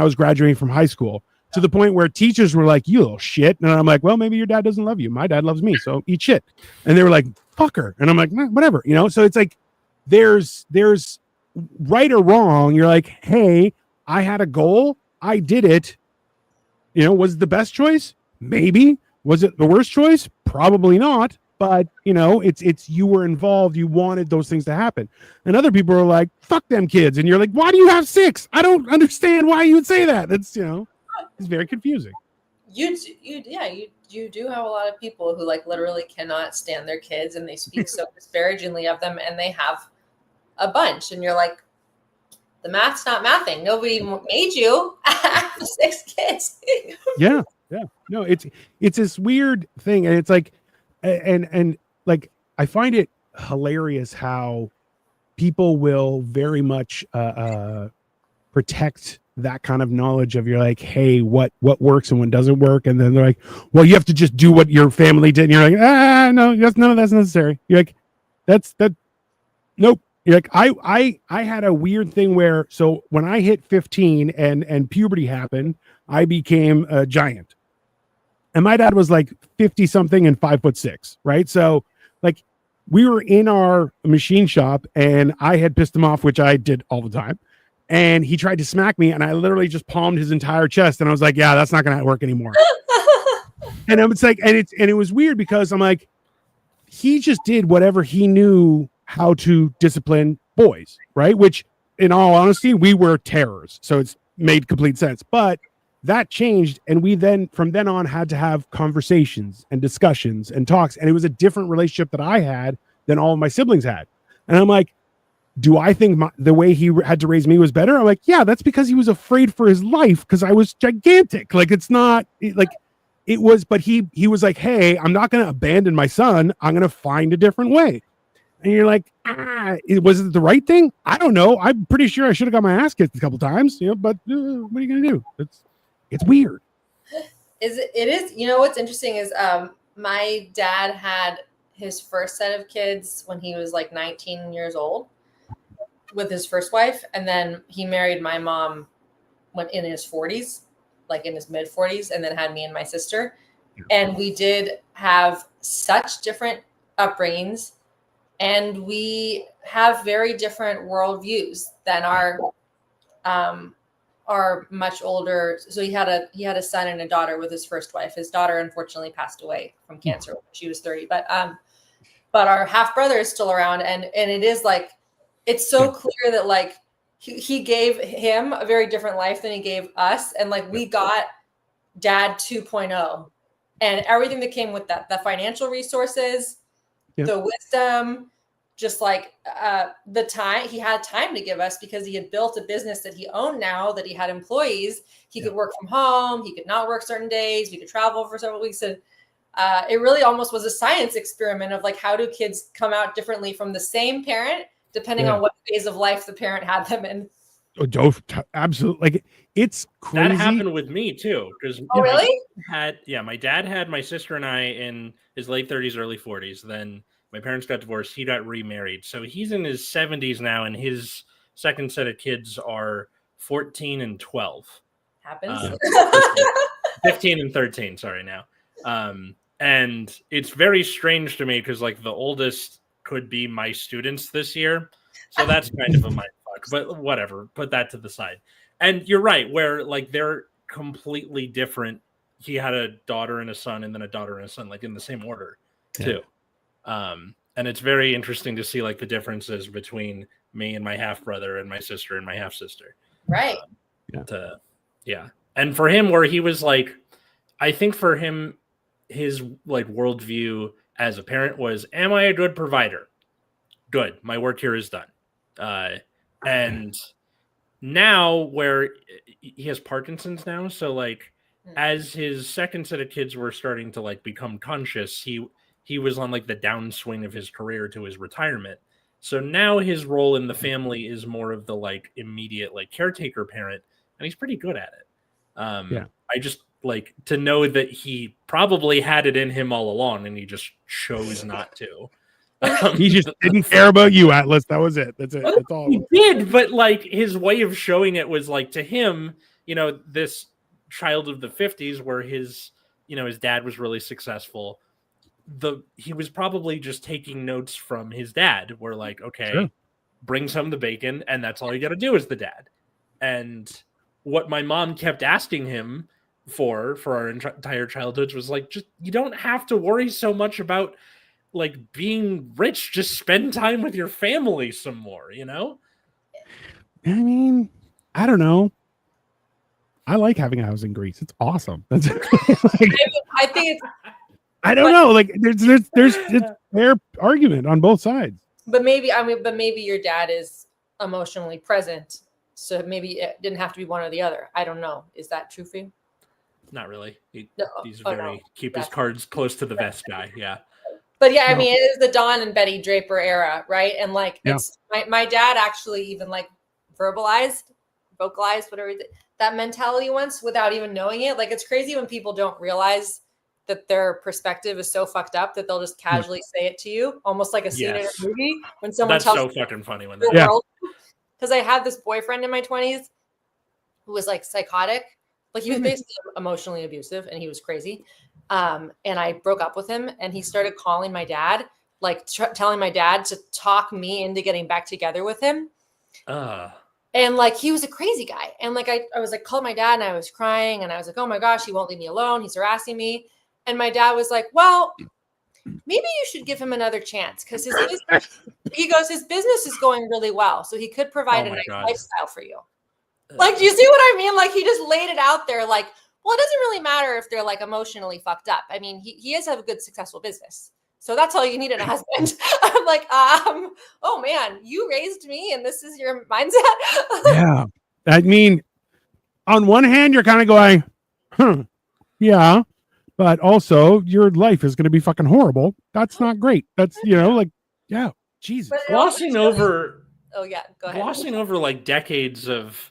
S3: was graduating from high school, to the point where teachers were like, you little shit. And I'm like, well, maybe your dad doesn't love you. My dad loves me. So eat shit. And they were like, fucker. And I'm like, whatever, So it's like, there's right or wrong. You're like, hey, I had a goal. I did it. Was it the best choice? Maybe. Was it the worst choice? Probably not. But it's you were involved. You wanted those things to happen. And other people are like, fuck them kids. And you're like, why do you have 6? I don't understand why you would say that. That's, it's very confusing.
S1: You do have a lot of people who like literally cannot stand their kids, and they speak so disparagingly of them, and they have a bunch, and you're like, the math's not mathing. Nobody made you have 6 kids.
S3: Yeah. No, it's this weird thing, and it's like, and like, I find it hilarious how people will very much protect that kind of knowledge of, you're like, hey, what works and what doesn't work, and then they're like, well, you have to just do what your family did, and you're like, no, none of that's necessary. You're like, nope. You're like, I had a weird thing where, so when I hit 15 and puberty happened, I became a giant. And my dad was like 50 something and 5'6", right? So like, we were in our machine shop, and I had pissed him off, which I did all the time. And he tried to smack me, and I literally just palmed his entire chest. And I was like, yeah, that's not going to work anymore. And it's like, and it was weird, because I'm like, he just did whatever he knew how to discipline boys, right? Which, in all honesty, we were terrors. So it's made complete sense. But that changed, and we then, from then on, had to have conversations and discussions and talks. And it was a different relationship that I had than all of my siblings had. And I'm like, do I think the way he had to raise me was better? I'm like, yeah, that's because he was afraid for his life, because I was gigantic. Like, it's not like it was, but he was like, hey, I'm not going to abandon my son. I'm going to find a different way. And you're like, was it the right thing? I don't know. I'm pretty sure I should have got my ass kicked a couple times, but what are you going to do? It's weird.
S1: It is. What's interesting is my dad had his first set of kids when he was like 19 years old with his first wife. And then he married my mom when in his 40s, like in his mid 40s, and then had me and my sister. And we did have such different upbringings, and we have very different worldviews than our much older. So he had a son and a daughter with his first wife. His daughter unfortunately passed away from cancer when she was 30, but our half brother is still around, and it is like, it's so clear that like he gave him a very different life than he gave us, and like we got dad 2.0, and everything that came with that, the financial resources, the wisdom, just like the time, he had time to give us because he had built a business that he owned now, that he had employees. He could work from home. He could not work certain days. We could travel for several weeks. And it really almost was a science experiment of like, how do kids come out differently from the same parent, depending on what phase of life the parent had them in.
S3: Oh, absolutely. Like, it's crazy.
S2: That happened with me too. Because
S1: really?
S2: My dad had my sister and I in his late 30s, early 40s. Then my parents got divorced. He got remarried. So he's in his 70s now, and his second set of kids are 14 and 12.
S1: Happens.
S2: 15 and 13, sorry now. And it's very strange to me because like the oldest could be my students this year. So that's kind of a mind fuck, but whatever, put that to the side. And you're right, where like they're completely different. He had a daughter and a son, and then a daughter and a son, like in the same order, too. And it's very interesting to see like the differences between me and my half brother and my sister and my half sister.
S1: Right.
S2: And for him, where he was like, I think for him, his like worldview as a parent was, am I a good provider? Good. My work here is done. And now where he has Parkinson's now. So like as his second set of kids were starting to like become conscious, he was on like the downswing of his career to his retirement. So now his role in the family is more of the like immediate like caretaker parent, and he's pretty good at it. I just like to know that he probably had it in him all along and he just chose not to.
S3: He just didn't care about you, Atlas. That was it. That's it. That's all.
S2: He did, but like his way of showing it was like to him, you know, this child of the 50s where his dad was really successful. He was probably just taking notes from his dad. Where like, okay,
S3: sure,
S2: brings home the bacon, and that's all you got to do as the dad. And what my mom kept asking him for our entire childhoods was like, just you don't have to worry so much about like being rich. Just spend time with your family some more, you know?
S3: I mean, I don't know. I like having a house in Greece. It's awesome. That's like,
S1: I think it's,
S3: I don't know. Like there's it's fair argument on both sides.
S1: but maybe your dad is emotionally present, so maybe it didn't have to be one or the other. I don't know. Is that true for you?
S2: Not really. He's
S1: no.
S2: Keep his cards close to the vest guy. Yeah.
S1: But yeah, I mean, it is the Dawn and Betty Draper era, right? And like, it's my dad actually even like vocalized, whatever that mentality once without even knowing it. Like, it's crazy when people don't realize that their perspective is so fucked up that they'll just casually say it to you, almost like a scene in a movie when someone
S2: That's
S1: tells
S2: so fucking funny when
S1: the world. Because I had this boyfriend in my 20s who was like psychotic. Like, he was basically emotionally abusive and he was crazy. And I broke up with him, and he started calling my dad, like telling my dad to talk me into getting back together with him. And like, he was a crazy guy. And like, I was like, called my dad, and I was crying, and I was like, oh my gosh, he won't leave me alone. He's harassing me. And my dad was like, well, maybe you should give him another chance. Cause his business is going really well. So he could provide a nice lifestyle for you. Like, do you see what I mean? Like, he just laid it out there. Like, well, it doesn't really matter if they're like emotionally fucked up. I mean, he has a good, successful business. So that's all you need in a husband. I'm like, oh man, you raised me and this is your mindset.
S3: Yeah. I mean, on one hand, you're kind of going, yeah, but also your life is going to be fucking horrible. That's not great. That's, like, yeah, Jesus.
S2: Glossing over.
S1: Oh yeah, go ahead.
S2: Glossing over like decades of,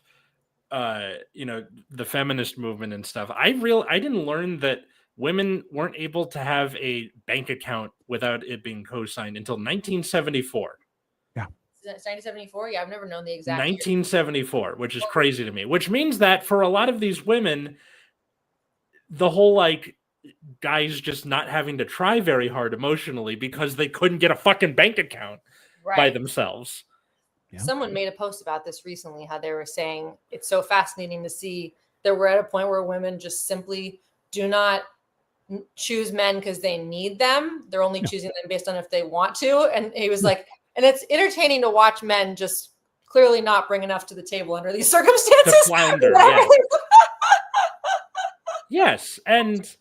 S2: the feminist movement and stuff. I didn't learn that women weren't able to have a bank account without it being co-signed until 1974.
S3: Yeah.
S1: 1974? Yeah, I've never known the exact
S2: 1974, year. Which is crazy to me. Which means that for a lot of these women, the whole like guys just not having to try very hard emotionally because they couldn't get a fucking bank account by themselves.
S3: Yeah.
S1: Someone made a post about this recently, how they were saying it's so fascinating to see that we're at a point where women just simply do not choose men because they need them. They're only choosing them based on if they want to. And he was like, and it's entertaining to watch men just clearly not bring enough to the table under these circumstances.
S2: To flounder, yes. Yes. And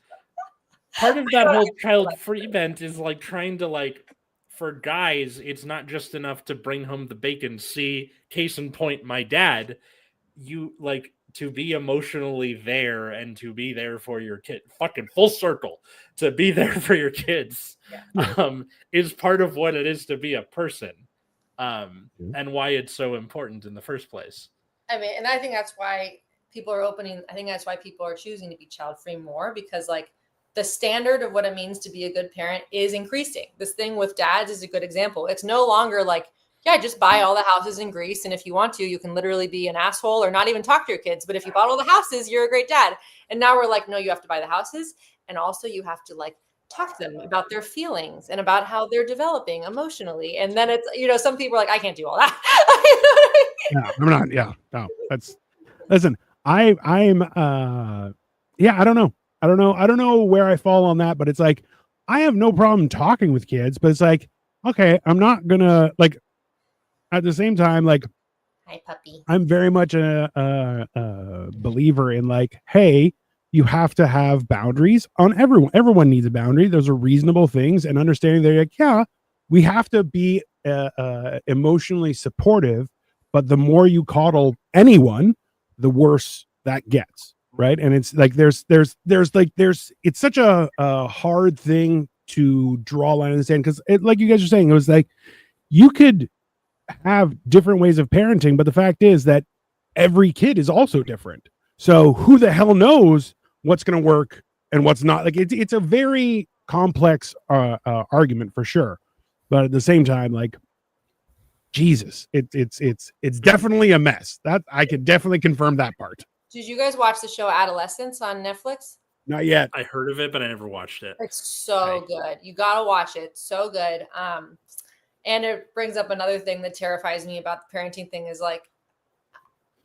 S2: part of that whole child-free event is like trying to like, for guys, it's not just enough to bring home the bacon. See, case in point, my dad, you like to be emotionally there and to be there for your kid, fucking full circle, to be there for your kids, is part of what it is to be a person, and why it's so important in the first place.
S1: I mean, and I think that's why people are choosing to be child-free more, because like, the standard of what it means to be a good parent is increasing. This thing with dads is a good example. It's no longer like, yeah, just buy all the houses in Greece. And if you want to, you can literally be an asshole or not even talk to your kids. But if you bought all the houses, you're a great dad. And now we're like, no, you have to buy the houses. And also you have to like talk to them about their feelings and about how they're developing emotionally. And then it's, some people are like, I can't do all that.
S3: Yeah, I'm not. Yeah, no, that's Listen, I'm yeah, I don't know. I don't know where I fall on that, but it's like I have no problem talking with kids, but it's like, okay, I'm not gonna like at the same time, like
S1: Hi, puppy.
S3: I'm very much a believer in like, hey, you have to have boundaries on everyone. Everyone needs a boundary. Those are reasonable things, and understanding they're like, yeah, we have to be emotionally supportive, but the more you coddle anyone, the worse that gets, right? And it's like there's it's such a hard thing to draw a line in the sand because like you guys are saying, it was like you could have different ways of parenting, but the fact is that every kid is also different. So who the hell knows what's going to work and what's not? Like it's a very complex argument for sure, but at the same time, like Jesus, it's definitely a mess. That I could definitely confirm that part.
S1: Did you guys watch the show Adolescence on Netflix?
S3: Not yet.
S2: I heard of it, but I never watched it.
S1: It's so good. You gotta watch it. So good. And it brings up another thing that terrifies me about the parenting thing is like,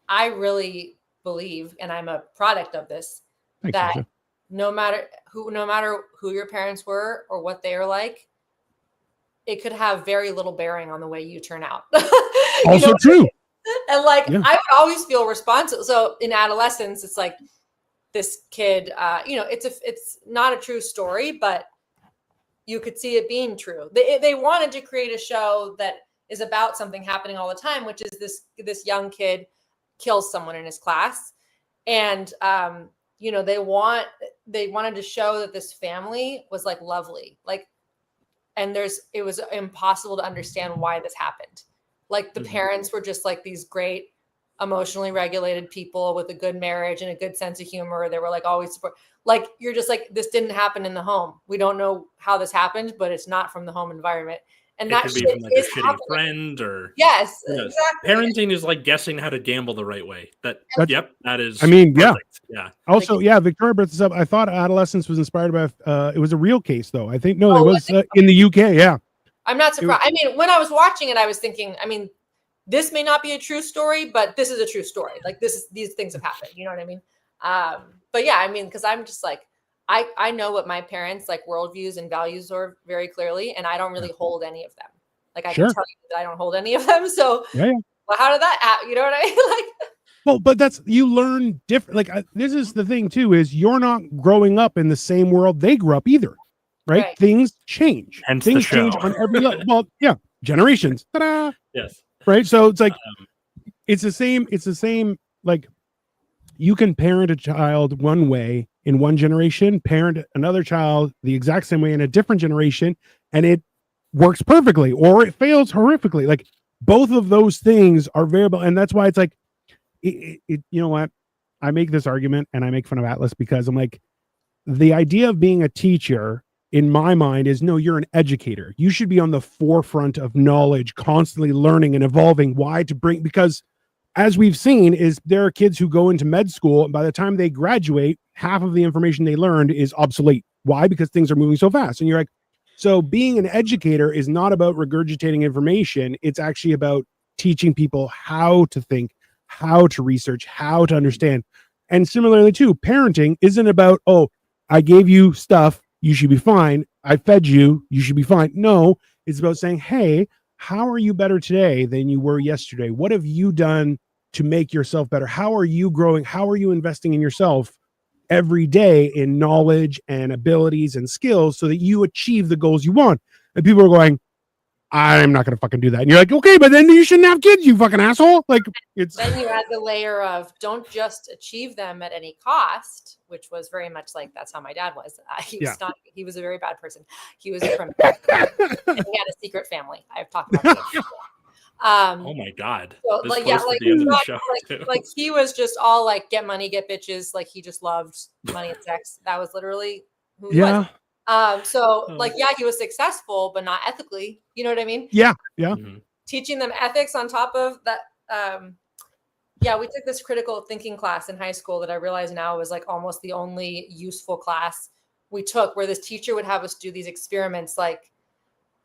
S1: I really believe, and I'm a product of this,
S3: Thanks,
S1: that
S3: Sasha.
S1: no matter who your parents were or what they are like, it could have very little bearing on the way you turn out.
S3: Also true.
S1: And like,
S3: Yeah.
S1: I would always feel responsible. So in adolescence, it's like this kid, it's not a true story, but you could see it being true. They wanted to create a show that is about something happening all the time, which is this young kid kills someone in his class. And, they wanted to show that this family was like lovely, like, and it was impossible to understand why this happened. Like the parents were just like these great, emotionally regulated people with a good marriage and a good sense of humor. They were like always support. Like you're just like, this didn't happen in the home. We don't know how this happened, but it's not from the home environment. And
S2: It
S1: that
S2: could
S1: shit
S2: be from like a
S1: is
S2: shitty
S1: happening.
S2: friend or
S1: Yes,
S2: Yes.
S1: exactly.
S2: Parenting is like guessing how to gamble the right way. That is.
S3: I mean, yeah.
S2: perfect. Yeah.
S3: Also, yeah, Victoria brought this up. I thought Adolescence was inspired by it was a real case though. I think no, it was in the UK. Yeah.
S1: I'm not surprised. I mean, when I was watching it, I was thinking, I mean, this may not be a true story, but this is a true story. Like these things have happened. You know what I mean? But yeah, I mean, because I'm just like, I know what my parents' like worldviews and values are very clearly, and I don't really hold any of them. Like I can tell you that I don't hold any of them. So
S3: yeah.
S1: Well, how did that happen? You know what I mean? Like,
S3: well, but that's you learn different. Like this is the thing too: is you're not growing up in the same world they grew up either, right? Things change.
S2: Hence
S3: things
S2: the show.
S3: change on every level. Well, yeah, generations. Ta-da!
S2: Yes.
S3: Right. So it's like it's the same. It's the same. Like you can parent a child one way in one generation, parent another child the exact same way in a different generation, and it works perfectly or it fails horrifically. Like both of those things are variable, and that's why it's like it you know what, I make this argument and I make fun of Atlas because I'm like, the idea of being a teacher in my mind is no, you're an educator. You should be on the forefront of knowledge, constantly learning and evolving. Why? To bring, because as we've seen is there are kids who go into med school and by the time they graduate, half of the information they learned is obsolete. Why? Because things are moving so fast. And you're like, so being an educator is not about regurgitating information. It's actually about teaching people how to think, how to research, how to understand. And similarly too, parenting isn't about, oh, I gave you stuff, you should be fine. I fed you, you should be fine. No, it's about saying, hey, how are you better today than you were yesterday? What have you done to make yourself better? How are you growing? How are you investing in yourself every day in knowledge and abilities and skills so that you achieve the goals you want? And people are going, I'm not going to fucking do that. And you're like, okay, but then you shouldn't have kids, you fucking asshole. Like it's
S1: then you add the layer of don't just achieve them at any cost, which was very much like that's how my dad was. He was a very bad person. He was a criminal. And he had a secret family. I've talked about it.
S2: Oh my God.
S1: So,
S2: This
S1: like,
S2: close to the end of the show,
S1: like he was just all like get money, get bitches. Like he just loved money and sex. That was literally who he was. Like, yeah, he was successful, but not ethically. You know what I mean?
S3: Yeah.
S2: Mhm.
S1: Teaching them ethics on top of that. We took this critical thinking class in high school that I realize now was like almost the only useful class we took, where this teacher would have us do these experiments, like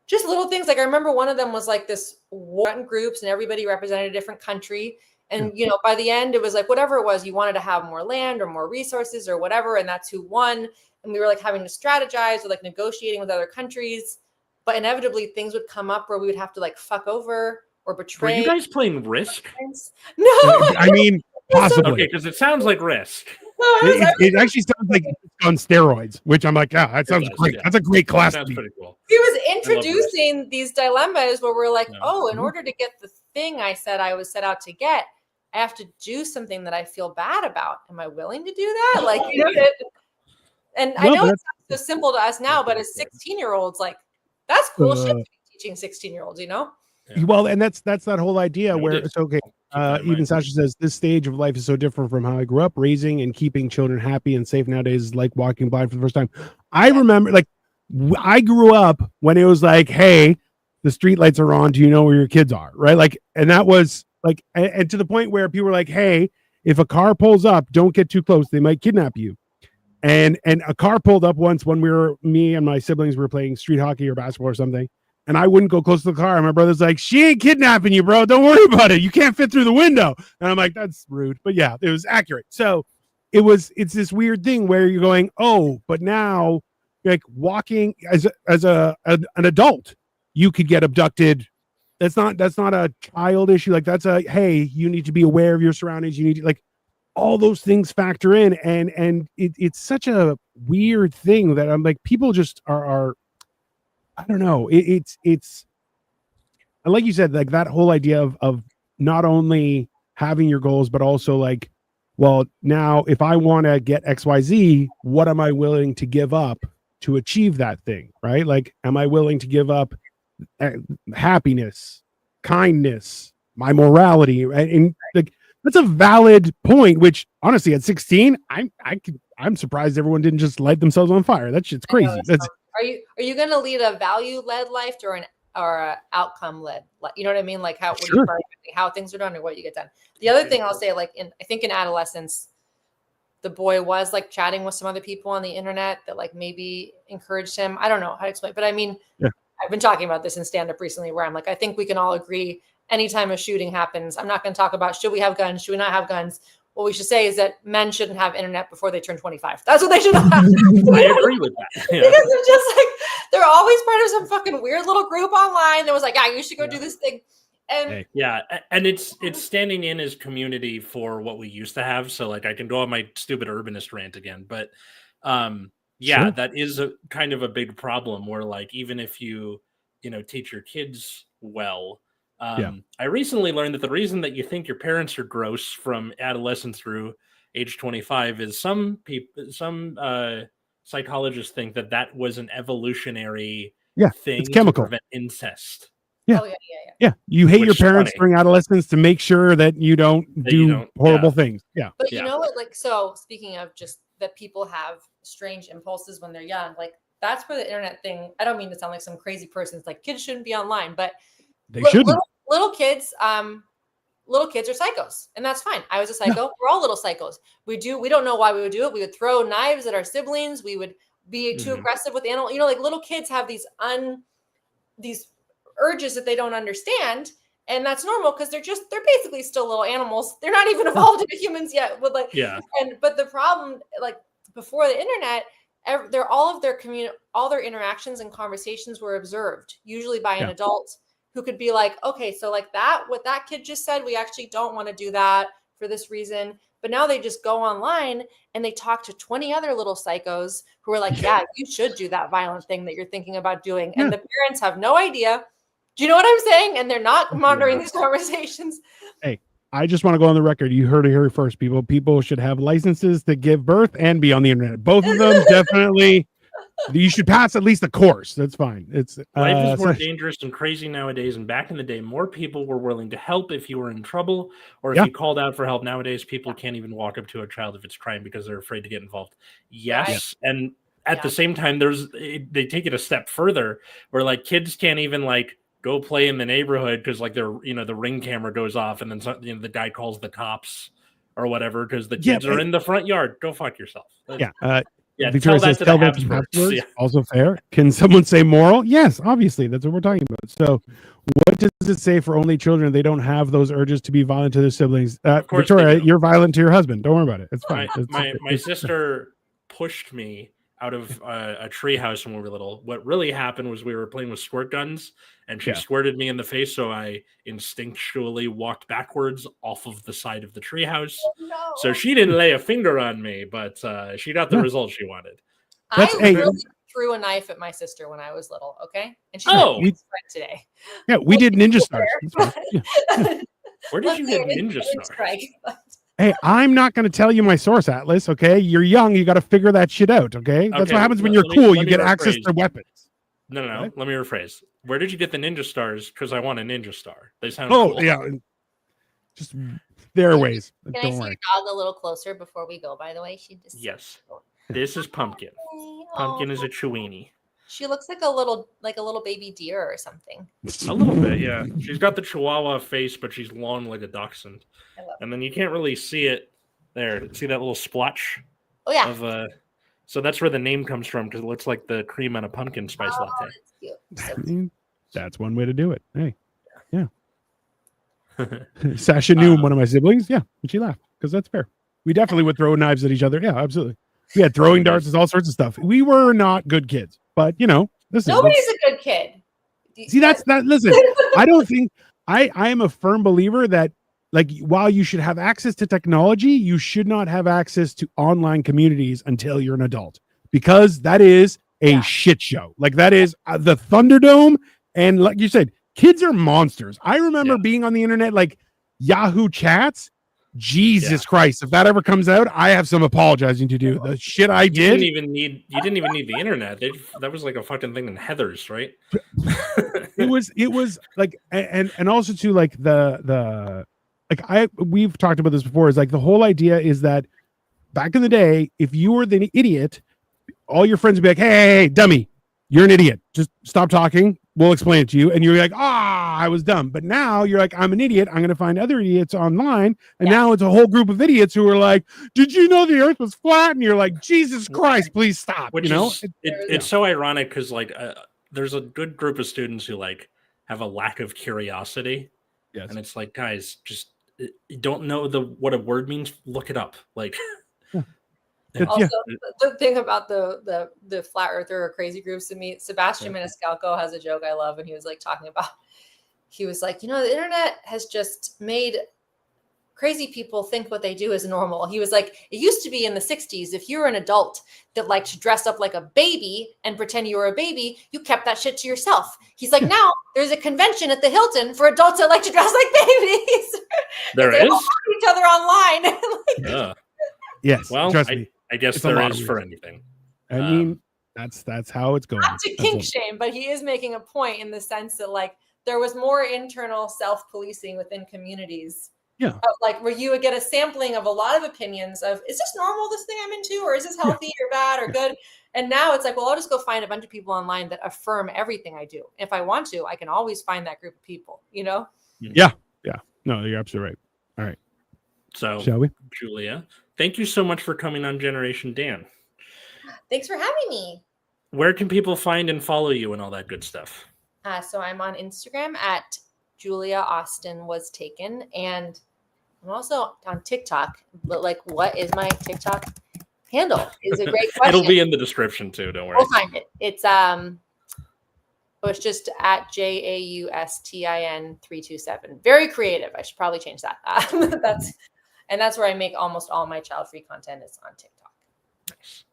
S1: just little things. Like I remember one of them was like this war in groups and everybody represented a different country. And, by the end, it was like, whatever it was, you wanted to have more land or more resources or whatever. And that's who won. And we were like having to strategize or like negotiating with other countries. But inevitably things would come up where we would have to like fuck over or betray.
S2: Were you guys playing Risk?
S1: No.
S3: I mean, possibly.
S2: Okay, because it sounds like Risk.
S1: No,
S3: It actually sounds like it's on steroids, which I'm like, that sounds great.
S2: Yeah.
S3: That's a great class.
S2: Sounds pretty cool.
S1: He was introducing these dilemmas where we're like, in
S3: Mhm.
S1: order to get the thing I said I was set out to get, I have to do something that I feel bad about. Am I willing to do that? Like, and I know it's not so simple to us now, but as 16-year-olds, like, that's cool shit to be teaching 16-year-olds,
S2: Yeah.
S3: Well, and that's that whole idea where
S2: it is.
S3: it's okay. Even Sasha says this stage of life is so different from how I grew up. Raising and keeping children happy and safe nowadays is like walking blind for the first time. I remember, like, I grew up when it was like, hey, the street lights are on. Do you know where your kids are? Right? Like, and that was like, and to the point where people were like, hey, if a car pulls up, don't get too close. They might kidnap you. And a car pulled up once when me and my siblings were playing street hockey or basketball or something. And I wouldn't go close to the car. And my brother's like, she ain't kidnapping you, bro. Don't worry about it. You can't fit through the window. And I'm like, that's rude. But yeah, it was accurate. So it's this weird thing where you're going, oh, but now like walking as an adult, you could get abducted. That's not a child issue. Like that's hey, you need to be aware of your surroundings. You need to, like, all those things factor in. And it's such a weird thing that I'm like, people just are I don't know. It's like you said, like that whole idea of not only having your goals, but also like, well, now if I want to get XYZ, what am I willing to give up to achieve that thing? Right? Like, am I willing to give up happiness, kindness, my morality? And like, that's a valid point, which honestly at 16, I'm surprised everyone didn't just light themselves on fire. That shit's crazy.
S1: Are you going to lead a value-led life or a outcome-led? You know what I mean? Like how things are done or what you get done. The other thing I'll say, like I think in adolescence, the boy was like chatting with some other people on the internet that like maybe encouraged him. I don't know how to explain, but I mean, I've been talking about this in stand-up recently where I'm like, I think we can all agree anytime a shooting happens, I'm not going to talk about should we have guns, should we not have guns. What we should say is that men shouldn't have internet before they turn 25. That's what they should have.
S2: I agree with that. Yeah.
S1: Because it's just like they're always part of some fucking weird little group online that was like, you should go do this thing. And
S2: and it's standing in as community for what we used to have. So like I can go on my stupid urbanist rant again, but sure. That is a kind of a big problem where like even if you teach your kids well. I recently learned that the reason that you think your parents are gross from adolescence through age 25 is some psychologists think that was an evolutionary thing.
S3: It's chemical.
S2: To prevent incest.
S3: Yeah.
S1: Oh, yeah.
S3: You hate your parents during adolescence to make sure that you don't do horrible things. Yeah.
S1: But you know what? Like, so speaking of just that people have strange impulses when they're young, like that's where the internet thing, I don't mean to sound like some crazy person. It's like kids shouldn't be online, but
S3: they shouldn't.
S1: Little kids are psychos, and that's fine. I was a psycho. We're all little psychos. We don't know why we would do it. We would throw knives at our siblings. We would be too aggressive with animals. Like little kids have these urges that they don't understand, and that's normal because they're basically still little animals. They're not even evolved into humans yet. But but the problem, like before the internet, all their interactions and conversations were observed, usually by an adult who could be like, okay, so like what that kid just said, we actually don't want to do that for this reason. But now they just go online and they talk to 20 other little psychos who are like, yeah, you should do that violent thing that you're thinking about doing. And the parents have no idea. Do you know what I'm saying? And they're not monitoring these conversations.
S3: Hey, I just want to go on the record. You heard it here first, people. People should have licenses to give birth and be on the internet. Both of them definitely. You should pass at least a course. That's fine. It's
S2: life is more dangerous and crazy nowadays. And back in the day, more people were willing to help if you were in trouble or if you called out for help. Nowadays, people can't even walk up to a child if it's crying because they're afraid to get involved. Yes, and at the same time, they take it a step further where like kids can't even like go play in the neighborhood because like the ring camera goes off and then the guy calls the cops or whatever because the kids are in the front yard. Go fuck yourself. Yeah,
S3: Victoria
S2: tell that
S3: says,
S2: to
S3: tell
S2: the
S3: that to
S2: Habsburgs.
S3: Habsburgs.
S2: Yeah.
S3: Also fair. Can someone say moral? Yes, obviously. That's what we're talking about. So what does it say for only children? They don't have those urges to be violent to their siblings.
S2: Of course they
S3: Victoria,
S2: do.
S3: you're violent to your husband. Don't worry about it. It's fine.
S2: My sister pushed me out of a treehouse when we were little. What really happened was we were playing with squirt guns, and she squirted me in the face, so I instinctually walked backwards off of the side of the treehouse.
S1: No.
S2: So she didn't lay a finger on me, but she got the result she wanted.
S1: I really threw a knife at my sister when I was little, okay? And she's my best friend today.
S3: Yeah, we did Ninja Stars.
S2: Where did you get Ninja Stars?
S3: Hey, I'm not going to tell you my source, Atlas, okay? You're young. You got to figure that shit out, okay? That's what happens when you're cool. You get access to weapons.
S2: No. Right? Let me rephrase. Where did you get the Ninja Stars? Because I want a Ninja Star. They sound cool.
S3: Yeah. Just their ways.
S1: Can I see your dog a little closer before we go, by the way?
S2: Yes. This is Pumpkin. Pumpkin is a Chiweenie.
S1: She looks like a little baby deer or something.
S2: A little bit, yeah. She's got the Chihuahua face, but she's long like a dachshund. And then you can't really see it there. See that little splotch?
S1: Oh yeah.
S2: So that's where the name comes from, because it looks like the cream on a pumpkin spice latte.
S1: That's cute.
S3: That's one way to do it. Hey, yeah. Sasha knew one of my siblings. Yeah, and she laughed because that's fair. We definitely would throw knives at each other. Yeah, absolutely. We had throwing darts and all sorts of stuff. We were not good kids, but nobody's
S1: a good kid.
S3: See, that's that. Listen, I don't think I am a firm believer that, like, while you should have access to technology, you should not have access to online communities until you're an adult, because that is a shit show. Like, that is the Thunderdome. And like you said, kids are monsters. I remember being on the internet, like Yahoo chats. Jesus Christ! If that ever comes out, I have some apologizing to do. The shit I did.
S2: You didn't even need the internet. That was like a fucking thing in Heathers, right?
S3: it was like, and also too, like the like we've talked about this before. Is like the whole idea is that back in the day, if you were the idiot, all your friends would be like, hey, dummy, you're an idiot. Just stop talking. We'll explain it to you. And you're like, I was dumb. But now you're like, I'm an idiot. I'm going to find other idiots online. And now it's a whole group of idiots who are like, did you know the earth was flat? And you're like, Jesus Christ, please stop.
S2: It's so ironic because like there's a good group of students who like have a lack of curiosity. Yes. And it's like, guys, just you don't know what a word means. Look it up. Like,
S1: also, the thing about the flat earther or crazy groups to me, Sebastian Maniscalco has a joke I love, and he was like talking about, he was like, the internet has just made crazy people think what they do is normal. He was like, it used to be in the 60s, if you were an adult that liked to dress up like a baby and pretend you were a baby, you kept that shit to yourself. He's like, now there's a convention at the Hilton for adults that like to dress like babies.
S2: There is?
S1: All each other online.
S3: Yes.
S2: Well,
S3: trust me.
S2: I guess there is for anything.
S3: I mean, that's how it's going.
S1: Not to kink shame, but he is making a point in the sense that like there was more internal self-policing within communities.
S3: Yeah.
S1: Of like where you would get a sampling of a lot of opinions of, is this normal, this thing I'm into, or is this healthy or bad or good? And now it's like, well, I'll just go find a bunch of people online that affirm everything I do. If I want to, I can always find that group of people,
S3: Yeah. Yeah. No, you're absolutely right. All right.
S2: So
S3: shall we?
S2: Julia, thank you so much for coming on Generation Dan.
S1: Thanks for having me.
S2: Where can people find and follow you and all that good stuff?
S1: So I'm on Instagram at Julia Austin Was Taken, and I'm also on TikTok. But like, what is my TikTok handle? Is a great question.
S2: It'll be in the description too. Don't worry.
S1: We'll find it. It's just at JAUSTIN327. Very creative. I should probably change that. That's where I make almost all my child-free content is on TikTok.
S2: Nice.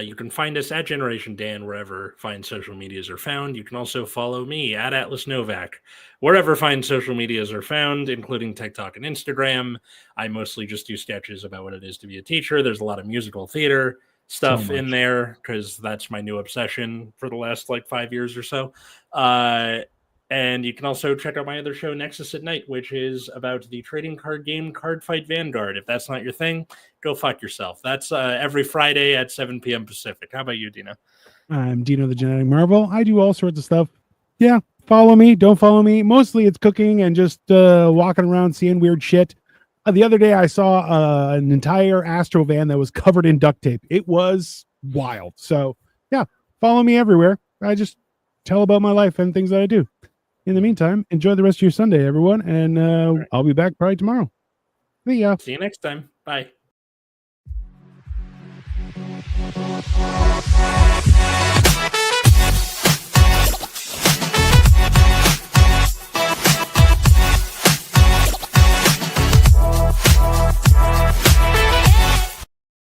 S2: You can find us at Generation Dan wherever fine social medias are found. You can also follow me at Atlas Novak wherever fine social medias are found, including TikTok and Instagram. I mostly just do sketches about what it is to be a teacher. There's a lot of musical theater stuff in there because that's my new obsession for the last like 5 years or so. And you can also check out my other show, Nexus at Night, which is about the trading card game Card Fight Vanguard. If that's not your thing, go fuck yourself. That's every Friday at 7 p.m. Pacific. How about you, Dino?
S3: I'm Dino the Genetic Marvel. I do all sorts of stuff. Yeah, follow me. Don't follow me. Mostly it's cooking and just walking around seeing weird shit. The other day I saw an entire Astro van that was covered in duct tape. It was wild. So yeah, follow me everywhere. I just tell about my life and things that I do. In the meantime, enjoy the rest of your Sunday, everyone, and
S2: right.
S3: I'll be back probably tomorrow. See ya.
S2: See you next time. Bye.